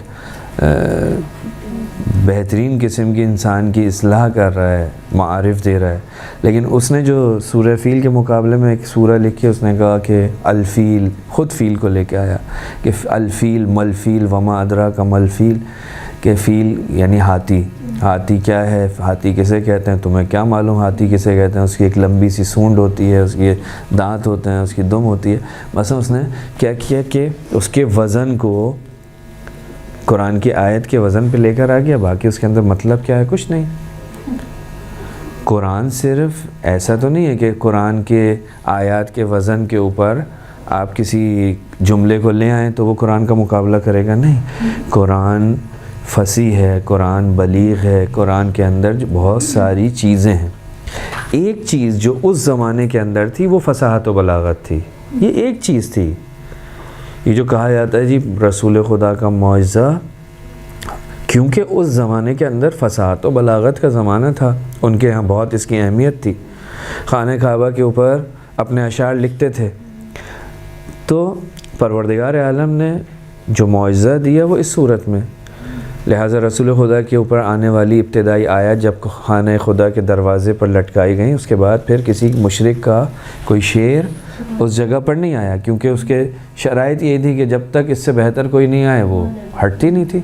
بہترین قسم کی انسان کی اصلاح کر رہا ہے، معارف دے رہا ہے، لیکن اس نے جو سورہ فیل کے مقابلے میں ایک سورہ لکھی، اس نے کہا کہ الفیل، خود فیل کو لے کے آیا کہ الفیل ملفیل وما ادراک ملفیل، کہ فیل یعنی ہاتھی، ہاتھی کیا ہے، ہاتھی کسے کہتے ہیں، تمہیں کیا معلوم ہاتھی کسے کہتے ہیں، اس کی ایک لمبی سی سونڈ ہوتی ہے، اس کے دانت ہوتے ہیں، اس کی دم ہوتی ہے۔ مثلا اس نے کیا کیا کہ اس کے وزن کو قرآن کی آیت کے وزن پہ لے کر آ گیا، باقی اس کے اندر مطلب کیا ہے، کچھ نہیں۔ قرآن صرف ایسا تو نہیں ہے کہ قرآن کے آیات کے وزن کے اوپر آپ کسی جملے کو لے آئیں تو وہ قرآن کا مقابلہ کرے گا، نہیں، قرآن فصیح ہے، قرآن بلیغ ہے، قرآن کے اندر جو بہت ساری چیزیں ہیں۔ ایک چیز جو اس زمانے کے اندر تھی وہ فصاحت و بلاغت تھی، یہ ایک چیز تھی۔ یہ جو کہا جاتا ہے جی رسول خدا کا معجزہ، کیونکہ اس زمانے کے اندر فصاحت و بلاغت کا زمانہ تھا، ان کے ہاں بہت اس کی اہمیت تھی، خانہ کعبہ کے اوپر اپنے اشعار لکھتے تھے، تو پروردگار عالم نے جو معجزہ دیا وہ اس صورت میں، لہٰذا رسول خدا کے اوپر آنے والی ابتدائی آیات جب خانہ خدا کے دروازے پر لٹکائی گئیں، اس کے بعد پھر کسی مشرک کا کوئی شعر اس جگہ پر نہیں آیا، کیونکہ اس کے شرائط یہ تھی کہ جب تک اس سے بہتر کوئی نہیں آئے وہ ہٹتی نہیں تھی۔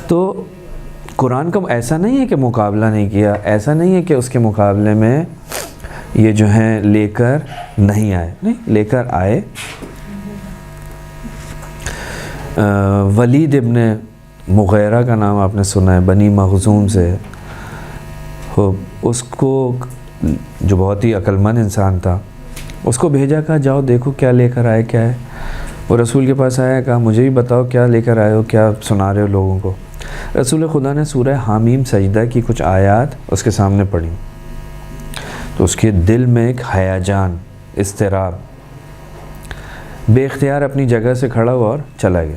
تو قرآن کا ایسا نہیں ہے کہ مقابلہ نہیں کیا، ایسا نہیں ہے کہ اس کے مقابلے میں یہ جو ہیں لے کر نہیں آئے، نہیں، لے کر آئے۔ ولید ابن مغیرہ کا نام آپ نے سنا ہے، بنی مخزوم سے، اس کو جو بہت ہی عقل مند انسان تھا، اس کو بھیجا، کہا جاؤ دیکھو کیا لے کر آئے، کیا ہے۔ وہ رسول کے پاس آیا، کہا مجھے بھی بتاؤ کیا لے کر آئے ہو، کیا سنا رہے ہو لوگوں کو۔ رسول خدا نے سورہ حامیم سجدہ کی کچھ آیات اس کے سامنے پڑھی، تو اس کے دل میں ایک ہیجان، اضطراب، بے اختیار اپنی جگہ سے کھڑا ہوا اور چلا گیا۔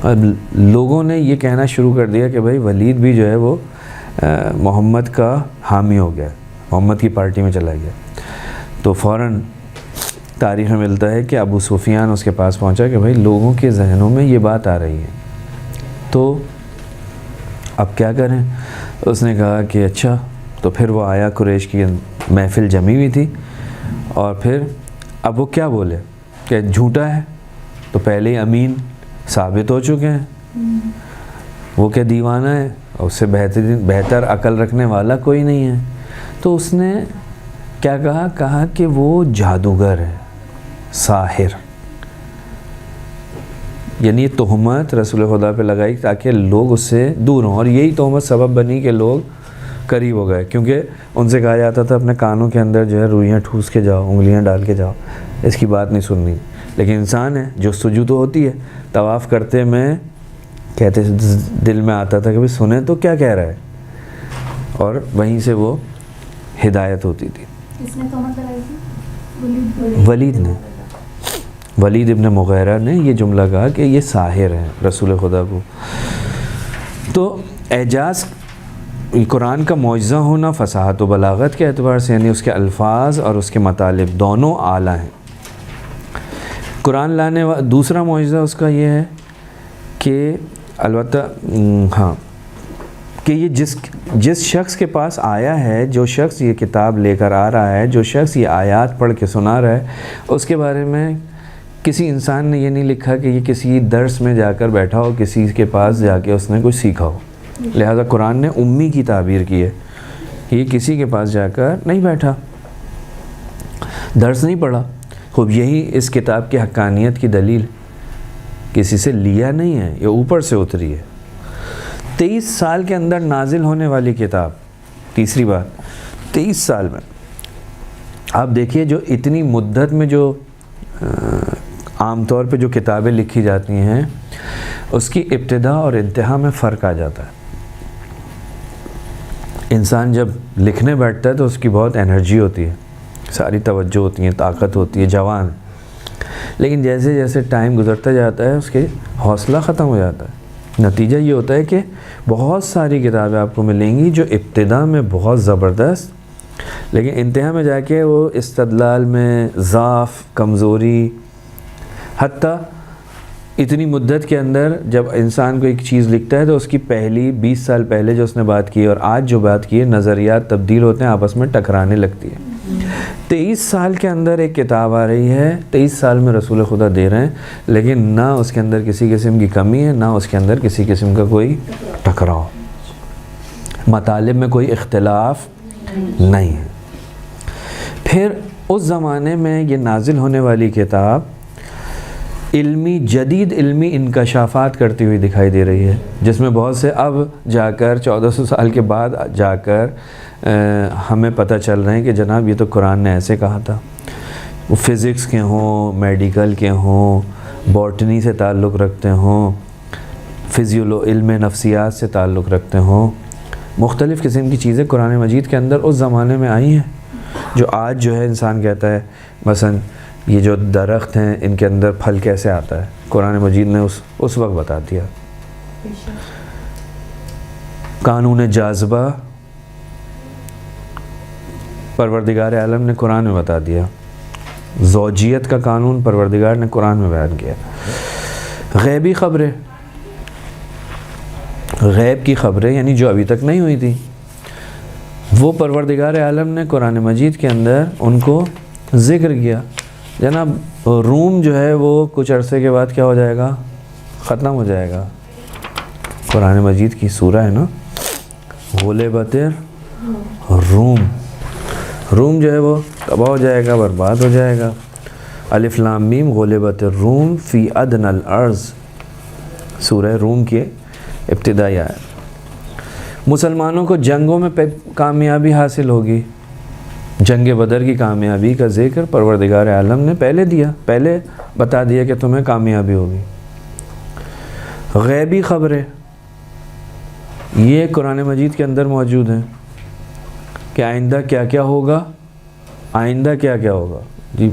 اب لوگوں نے یہ کہنا شروع کر دیا کہ بھائی ولید بھی جو ہے وہ محمد کا حامی ہو گیا، محمد کی پارٹی میں چلا گیا۔ تو فوراً تاریخ میں ملتا ہے کہ ابو سفیان اس کے پاس پہنچا کہ بھائی لوگوں کے ذہنوں میں یہ بات آ رہی ہے، تو اب کیا کریں۔ اس نے کہا کہ اچھا، تو پھر وہ آیا، قریش کی محفل جمی ہوئی تھی، اور پھر اب وہ کیا بولے کہ جھوٹا ہے، تو پہلے ہی امین ثابت ہو چکے ہیں، وہ کیا دیوانہ ہے، اس سے بہتر عقل رکھنے والا کوئی نہیں ہے۔ تو اس نے کیا کہا کہ وہ جادوگر ہے، ساحر، یعنی یہ تہمت رسول خدا پہ لگائی تاکہ لوگ اس سے دور ہوں، اور یہی تہمت سبب بنی کہ لوگ قریب ہو گئے، کیونکہ ان سے کہا جاتا تھا اپنے کانوں کے اندر جو ہے روئیاں ٹھوس کے جاؤ، انگلیاں ڈال کے جاؤ، اس کی بات نہیں سننی۔ لیکن انسان ہے جو سجو تو ہوتی ہے، طواف کرتے میں کہتے دل میں آتا تھا کہ بھئی سنیں تو کیا کہہ رہا ہے، اور وہیں سے وہ ہدایت ہوتی تھی۔ کس نے تہمت لگائی تھی؟ ولید ابن مغیرہ نے یہ جملہ کہا کہ یہ ساحر ہیں رسول خدا کو۔ تو اعجاز قرآن کا معجزہ ہونا فصاحت و بلاغت کے اعتبار سے، یعنی اس کے الفاظ اور اس کے مطالب دونوں اعلیٰ ہیں۔ قرآن لانے دوسرا معجزہ اس کا یہ ہے کہ البتہ ہاں کہ یہ جس شخص کے پاس آیا ہے، جو شخص یہ کتاب لے کر آ رہا ہے، جو شخص یہ آیات پڑھ کے سنا رہا ہے، اس کے بارے میں کسی انسان نے یہ نہیں لکھا کہ یہ کسی درس میں جا کر بیٹھا ہو، کسی کے پاس جا کے اس نے کچھ سیکھا ہو۔ لہذا قرآن نے امی کی تعبیر کی ہے، یہ کسی کے پاس جا کر نہیں بیٹھا، درس نہیں پڑھا۔ خوب یہی اس کتاب کی حقانیت کی دلیل، کسی سے لیا نہیں ہے، یہ اوپر سے اتری ہے۔ 23 سال کے اندر نازل ہونے والی کتاب، تیسری بات 23 سال میں۔ آپ دیکھیے جو اتنی مدت میں جو عام طور پہ جو کتابیں لکھی جاتی ہیں، اس کی ابتدا اور انتہا میں فرق آ جاتا ہے۔ انسان جب لکھنے بیٹھتا ہے تو اس کی بہت انرجی ہوتی ہے، ساری توجہ ہوتی ہے، طاقت ہوتی ہے، جوان، لیکن جیسے جیسے ٹائم گزرتا جاتا ہے اس کے حوصلہ ختم ہو جاتا ہے۔ نتیجہ یہ ہوتا ہے کہ بہت ساری کتابیں آپ کو ملیں گی جو ابتدا میں بہت زبردست، لیکن انتہا میں جا کے وہ استدلال میں ضعف، کمزوری، حتیٰ اتنی مدت کے اندر جب انسان کو ایک چیز لکھتا ہے تو اس کی پہلی 20 سال پہلے جو اس نے بات کی اور آج جو بات کی ہے، نظریات تبدیل ہوتے ہیں، آپس میں ٹکرانے لگتی ہے۔ 23 سال کے اندر ایک کتاب آ رہی ہے، 23 سال میں رسول خدا دے رہے ہیں، لیکن نہ اس کے اندر کسی قسم کی کمی ہے، نہ اس کے اندر کسی قسم کا کوئی ٹکراؤ، مطالب میں کوئی اختلاف نہیں ہے۔ پھر اس زمانے میں یہ نازل ہونے والی کتاب جدید علمی انکشافات کرتی ہوئی دکھائی دے رہی ہے، جس میں بہت سے اب جا کر 1400 سال کے بعد جا کر ہمیں پتہ چل رہے ہیں کہ جناب یہ تو قرآن نے ایسے کہا تھا۔ وہ فزکس کے ہوں، میڈیکل کے ہوں، باٹنی سے تعلق رکھتے ہوں، علم نفسیات سے تعلق رکھتے ہوں، مختلف قسم کی چیزیں قرآن مجید کے اندر اس زمانے میں آئی ہیں، جو آج جو ہے انسان کہتا ہے مثلا یہ جو درخت ہیں ان کے اندر پھل کیسے آتا ہے، قرآن مجید نے اس وقت بتا دیا۔ قانون جاذبہ پروردگار عالم نے قرآن میں بتا دیا، زوجیت کا قانون پروردگار نے قرآن میں بیان کیا۔ غیبی خبریں، غیب کی خبریں یعنی جو ابھی تک نہیں ہوئی تھی، وہ پروردگار عالم نے قرآن مجید کے اندر ان کو ذکر کیا۔ جناب روم جو ہے وہ کچھ عرصے کے بعد کیا ہو جائے گا، ختم ہو جائے گا۔ قرآن مجید کی سورہ ہے نا، غلبت روم جو ہے وہ تباہ ہو جائے گا، برباد ہو جائے گا۔ الف لام میم غلبت الروم فی ادنی الارض، سورہ روم کی ابتدائی آیت۔ مسلمانوں کو جنگوں میں کامیابی حاصل ہوگی۔ جنگ بدر کی کامیابی کا ذکر پروردگار عالم نے پہلے بتا دیا کہ تمہیں کامیابی ہوگی۔ غیبی خبریں یہ قرآن مجید کے اندر موجود ہیں کہ آئندہ کیا کیا ہوگا، آئندہ کیا کیا ہوگا جی۔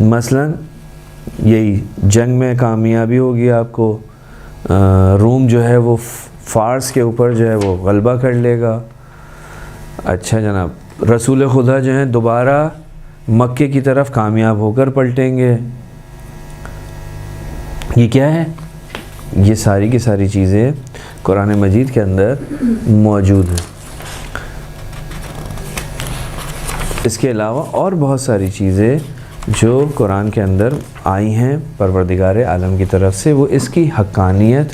مثلا یہی جنگ میں کامیابی ہوگی آپ کو، روم جو ہے وہ فارس کے اوپر جو ہے وہ غلبہ کر لے گا۔ اچھا جناب رسول خدا جو ہیں دوبارہ مکے کی طرف کامیاب ہو کر پلٹیں گے۔ یہ کیا ہے؟ یہ ساری کی ساری چیزیں قرآن مجید کے اندر موجود ہیں۔ اس کے علاوہ اور بہت ساری چیزیں جو قرآن کے اندر آئی ہیں پروردگار عالم کی طرف سے، وہ اس کی حقانیت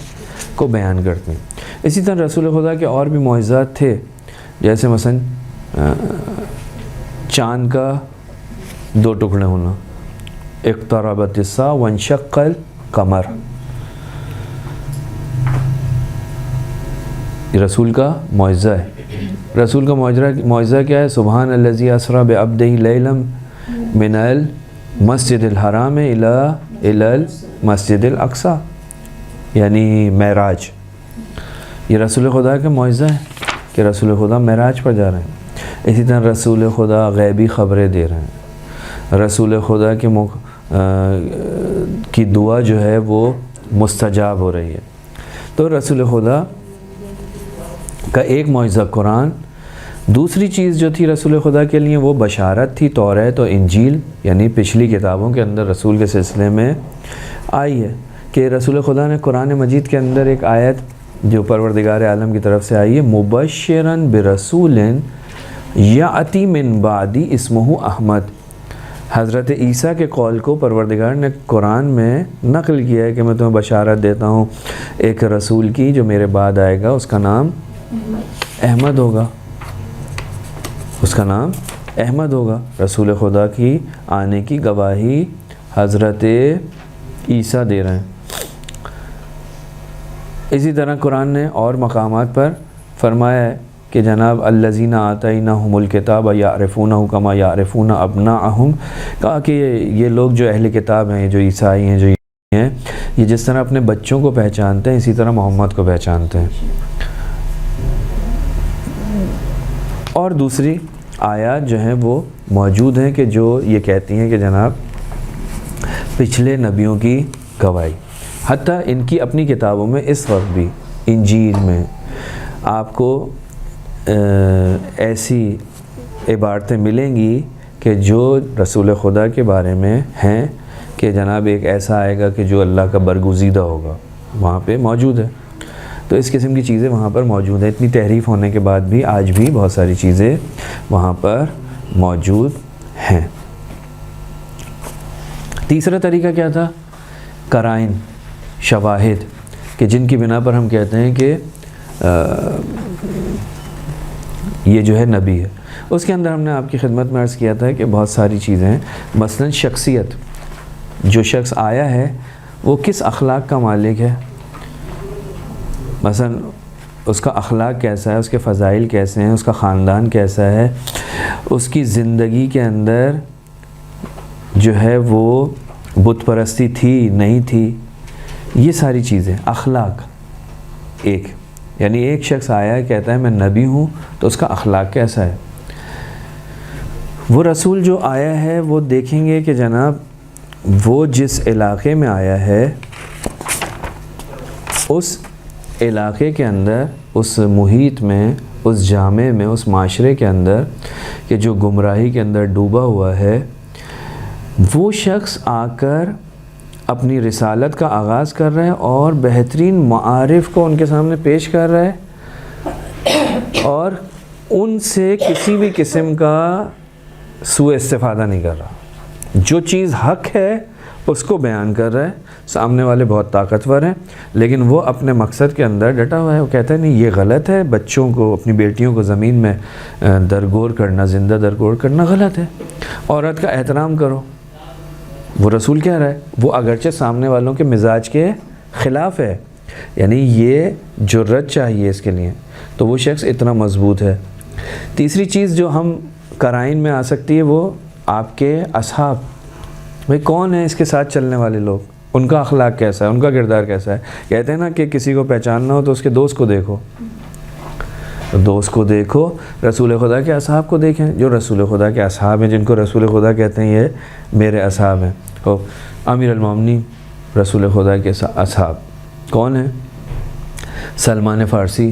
کو بیان کرتے ہیں۔ اسی طرح رسول خدا کے اور بھی معجزات تھے، جیسے مثلا چاند کا 2 ٹکڑے ہونا، اقتربت الساعة وانشق القمر. یہ رسول کا معجزہ ہے. رسول کا معجزہ کیا ہے؟ سبحان الذی اسری بعبدہ لیلا من المسجد الحرام الی المسجد الاقصی، یعنی معراج. یہ رسول خدا کا معجزہ ہے کہ رسول خدا معراج پر جا رہے ہیں. اسی طرح رسول خدا غیبی خبریں دے رہے ہیں. رسول خدا کی دعا جو ہے وہ مستجاب ہو رہی ہے. تو رسول خدا کا ایک معجزہ قرآن. دوسری چیز جو تھی رسول خدا کے لیے وہ بشارت تھی. توریت و انجیل یعنی پچھلی کتابوں کے اندر رسول کے سلسلے میں آئی ہے کہ رسول خدا نے قرآن مجید کے اندر ایک آیت جو پروردگار عالم کی طرف سے آئی ہے، مبشراً برسول یاتی من بعدی اسمہ احمد. حضرت عیسیٰ کے قول کو پروردگار نے قرآن میں نقل کیا ہے کہ میں تمہیں بشارت دیتا ہوں ایک رسول کی جو میرے بعد آئے گا، اس کا نام احمد ہوگا. اس کا نام احمد ہوگا. رسول خدا کی آنے کی گواہی حضرت عیسیٰ دے رہے ہیں. اسی طرح قرآن نے اور مقامات پر فرمایا ہے کہ جناب الذین آتیناہم الکتاب یعرفونہ کما یعرفون ابناءہم، کہا کہ یہ لوگ جو اہل کتاب ہیں، جو عیسائی ہیں، جو ہیں، یہ جس طرح اپنے بچوں کو پہچانتے ہیں اسی طرح محمد کو پہچانتے ہیں. اور دوسری آیات جو ہیں وہ موجود ہیں کہ جو یہ کہتی ہیں کہ جناب پچھلے نبیوں کی گواہی. حتیٰ ان کی اپنی کتابوں میں اس وقت بھی انجیل میں آپ کو ایسی عبارتیں ملیں گی کہ جو رسول خدا کے بارے میں ہیں کہ جناب ایک ایسا آئے گا کہ جو اللہ کا برگزیدہ ہوگا، وہاں پہ موجود ہے. تو اس قسم کی چیزیں وہاں پر موجود ہیں. اتنی تحریف ہونے کے بعد بھی آج بھی بہت ساری چیزیں وہاں پر موجود ہیں. تیسرا طریقہ کیا تھا؟ قرائن، شواہد، کہ جن کی بنا پر ہم کہتے ہیں کہ یہ جو ہے نبی ہے. اس کے اندر ہم نے آپ کی خدمت میں عرض کیا تھا کہ بہت ساری چیزیں ہیں. مثلا شخصیت، جو شخص آیا ہے وہ کس اخلاق کا مالک ہے. مثلا اس کا اخلاق کیسا ہے، اس کے فضائل کیسے ہیں، اس کا خاندان کیسا ہے، اس کی زندگی کے اندر جو ہے وہ بت پرستی تھی نہیں تھی. یہ ساری چیزیں اخلاق. ایک یعنی ایک شخص آیا ہے کہتا ہے میں نبی ہوں، تو اس کا اخلاق کیسا ہے. وہ رسول جو آیا ہے وہ دیکھیں گے کہ جناب وہ جس علاقے میں آیا ہے اس علاقے کے اندر، اس محیط میں، اس جامع میں، اس معاشرے کے اندر کہ جو گمراہی کے اندر ڈوبا ہوا ہے، وہ شخص آ کر اپنی رسالت کا آغاز کر رہا ہے اور بہترین معارف کو ان کے سامنے پیش کر رہا ہے اور ان سے کسی بھی قسم کا سوء استفادہ نہیں کر رہا. جو چیز حق ہے اس کو بیان کر رہا ہے. سامنے والے بہت طاقتور ہیں لیکن وہ اپنے مقصد کے اندر ڈٹا ہوا ہے. وہ کہتا ہے نہیں یہ غلط ہے، بچوں کو، اپنی بیٹیوں کو زمین میں درگور کرنا، زندہ درگور کرنا غلط ہے. عورت کا احترام کرو. وہ رسول کہہ رہا ہے، وہ اگرچہ سامنے والوں کے مزاج کے خلاف ہے، یعنی یہ جرأت چاہیے اس کے لیے، تو وہ شخص اتنا مضبوط ہے. تیسری چیز جو ہم قرائن میں آ سکتی ہے وہ آپ کے اصحاب. بھئی کون ہیں اس کے ساتھ چلنے والے لوگ، ان کا اخلاق کیسا ہے، ان کا کردار کیسا ہے. کہتے ہیں نا کہ کسی کو پہچاننا ہو تو اس کے دوست کو دیکھو. دوست کو دیکھو، رسول خدا کے اصحاب کو دیکھیں. جو رسول خدا کے اصحاب ہیں، جن کو رسول خدا کہتے ہیں یہ میرے اصحاب ہیں. امیر المومنین رسول خدا کے اصحاب کون ہیں؟ سلمان فارسی،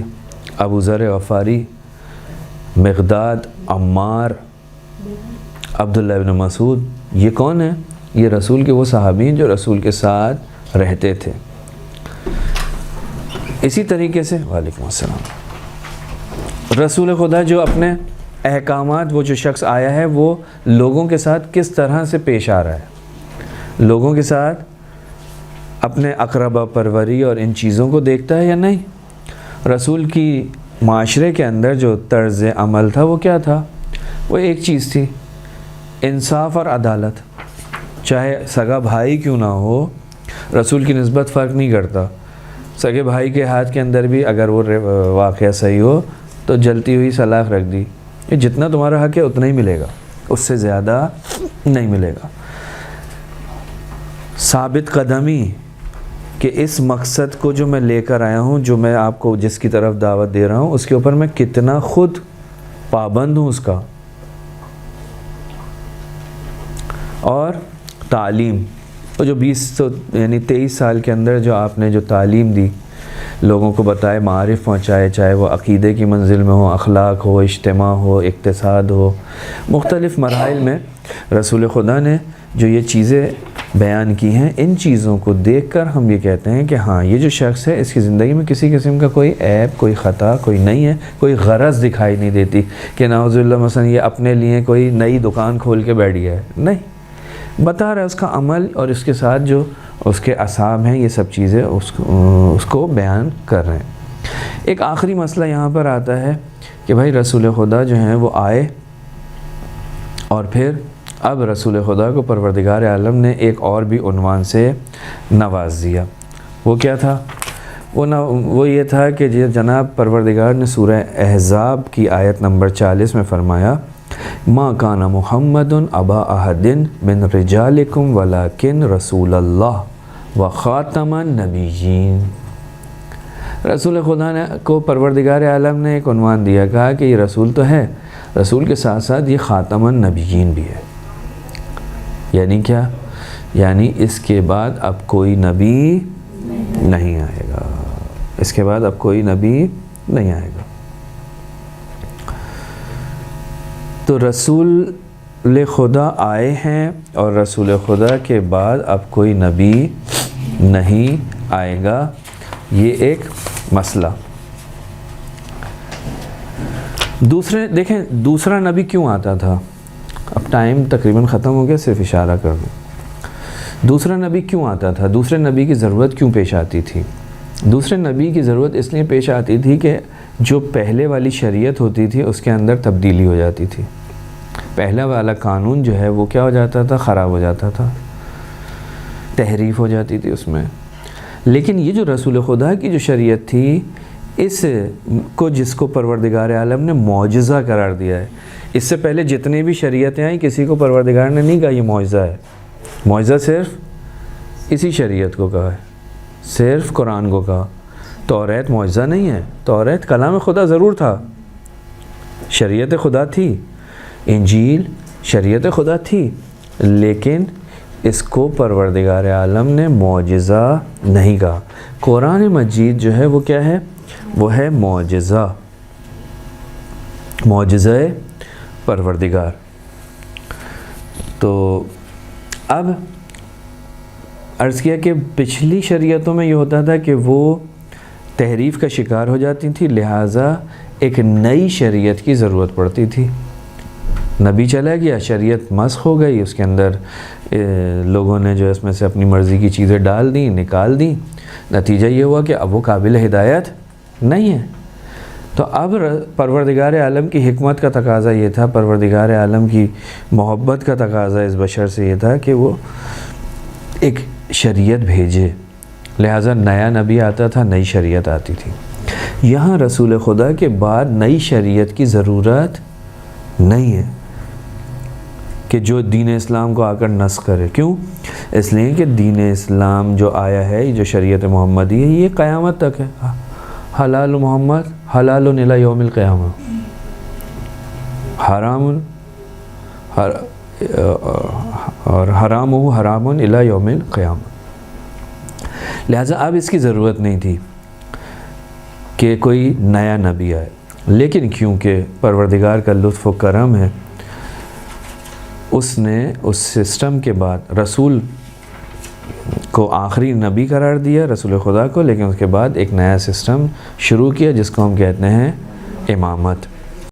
ابو ذر غفاری، مقداد، عمار، عبداللہ ابن مسعود. یہ کون ہیں؟ یہ رسول کے وہ صحابی ہیں جو رسول کے ساتھ رہتے تھے. اسی طریقے سے وعلیکم السلام، رسول خدا جو اپنے احکامات، وہ جو شخص آیا ہے وہ لوگوں کے ساتھ کس طرح سے پیش آ رہا ہے، لوگوں کے ساتھ اپنے اقربا پروری اور ان چیزوں کو دیکھتا ہے یا نہیں. رسول کی معاشرے کے اندر جو طرز عمل تھا وہ کیا تھا؟ وہ ایک چیز تھی، انصاف اور عدالت. چاہے سگا بھائی کیوں نہ ہو، رسول کی نسبت فرق نہیں کرتا. سگے بھائی کے ہاتھ کے اندر بھی اگر وہ واقعہ صحیح ہو تو جلتی ہوئی سلاخ رکھ دی، یہ جتنا تمہارا حق ہے اتنا ہی ملے گا، اس سے زیادہ نہیں ملے گا. ثابت قدمی کہ اس مقصد کو جو میں لے کر آیا ہوں، جو میں آپ کو جس کی طرف دعوت دے رہا ہوں، اس کے اوپر میں کتنا خود پابند ہوں اس کا. اور تعلیم، وہ جو 23 سال کے اندر جو آپ نے جو تعلیم دی، لوگوں کو بتائے، معارف پہنچائے، چاہے وہ عقیدے کی منزل میں ہو، اخلاق ہو، اجتماع ہو، اقتصاد ہو، مختلف مراحل میں رسول خدا نے جو یہ چیزیں بیان کی ہیں، ان چیزوں کو دیکھ کر ہم یہ کہتے ہیں کہ ہاں یہ جو شخص ہے اس کی زندگی میں کسی قسم کا کوئی عیب، کوئی خطا کوئی نہیں ہے، کوئی غرض دکھائی نہیں دیتی کہ نعوذ باللہ مثلا یہ اپنے لیے کوئی نئی دکان کھول کے بیٹھ گیا ہے. نہیں، بتا رہا ہے اس کا عمل اور اس کے ساتھ جو اس کے اصحاب ہیں، یہ سب چیزیں اس کو بیان کر رہے ہیں. ایک آخری مسئلہ یہاں پر آتا ہے کہ بھائی رسول خدا جو ہیں وہ آئے، اور پھر اب رسول خدا کو پروردگار عالم نے ایک اور بھی عنوان سے نواز دیا. وہ کیا تھا؟ وہ یہ تھا کہ جناب پروردگار نے سورہ احزاب کی آیت نمبر 40 میں فرمایا، ما کان محمد ابا احد من رجالکم ولکن رسول اللہ و خاتم النبیین. رسول خدا نے کو پروردگار عالم نے ایک عنوان دیا، کہا کہ یہ رسول تو ہے، رسول کے ساتھ ساتھ یہ خاتم النبیین بھی ہے. یعنی کیا؟ یعنی اس کے بعد اب کوئی نبی نہیں آئے گا، اس کے بعد اب کوئی نبی نہیں آئے گا. تو رسول خدا آئے ہیں اور رسول خدا کے بعد اب کوئی نبی نہیں آئے گا، یہ ایک مسئلہ. دیکھیں دوسرا نبی کیوں آتا تھا؟ اب ٹائم تقریباً ختم ہو گیا، صرف اشارہ کر دوں. دوسرا نبی کیوں آتا تھا؟ دوسرے نبی کی ضرورت کیوں پیش آتی تھی؟ دوسرے نبی کی ضرورت اس لیے پیش آتی تھی کہ جو پہلے والی شریعت ہوتی تھی اس کے اندر تبدیلی ہو جاتی تھی. پہلا والا قانون جو ہے وہ کیا ہو جاتا تھا؟ خراب ہو جاتا تھا، تحریف ہو جاتی تھی اس میں. لیکن یہ جو رسول خدا کی جو شریعت تھی، اس کو جس کو پروردگار عالم نے معجزہ قرار دیا ہے. اس سے پہلے جتنی بھی شریعتیں آئیں کسی کو پروردگار نے نہیں کہا یہ معجزہ ہے. معجزہ صرف اسی شریعت کو کہا ہے، صرف قرآن کو کہا. توریت معجزہ نہیں ہے، توریت کلام خدا ضرور تھا، شریعت خدا تھی، انجیل شریعت خدا تھی، لیکن اس کو پروردگار عالم نے معجزہ نہیں کہا. قرآن مجید جو ہے وہ کیا ہے؟ وہ ہے معجزہ، معجزہ پروردگار. تو اب عرض کیا کہ پچھلی شریعتوں میں یہ ہوتا تھا کہ وہ تحریف کا شکار ہو جاتی تھی، لہٰذا ایک نئی شریعت کی ضرورت پڑتی تھی. نبی چلا گیا، شریعت مسخ ہو گئی، اس کے اندر لوگوں نے جو اس میں سے اپنی مرضی کی چیزیں ڈال دیں، نکال دیں. نتیجہ یہ ہوا کہ اب وہ قابل ہدایت نہیں ہے. تو اب پروردگار عالم کی حکمت کا تقاضا یہ تھا، پروردگار عالم کی محبت کا تقاضا اس بشر سے یہ تھا کہ وہ ایک شریعت بھیجے. لہٰذا نیا نبی آتا تھا، نئی شریعت آتی تھی. یہاں رسول خدا کے بعد نئی شریعت کی ضرورت نہیں ہے کہ جو دین اسلام کو آ کر نسخ کرے. کیوں؟ اس لیے کہ دین اسلام جو آیا ہے، جو شریعت محمدی ہے، یہ قیامت تک ہے. حلال محمد حلال الی یوم القیامہ، حرام اور حرام حرام الی یوم القیامہ. لہٰذا اب اس کی ضرورت نہیں تھی کہ کوئی نیا نبی آئے. لیکن کیونکہ پروردگار کا لطف و کرم ہے، اس نے اس سسٹم کے بعد رسول کو آخری نبی قرار دیا، رسول خدا کو، لیکن اس کے بعد ایک نیا سسٹم شروع کیا جس کو ہم کہتے ہیں امامت.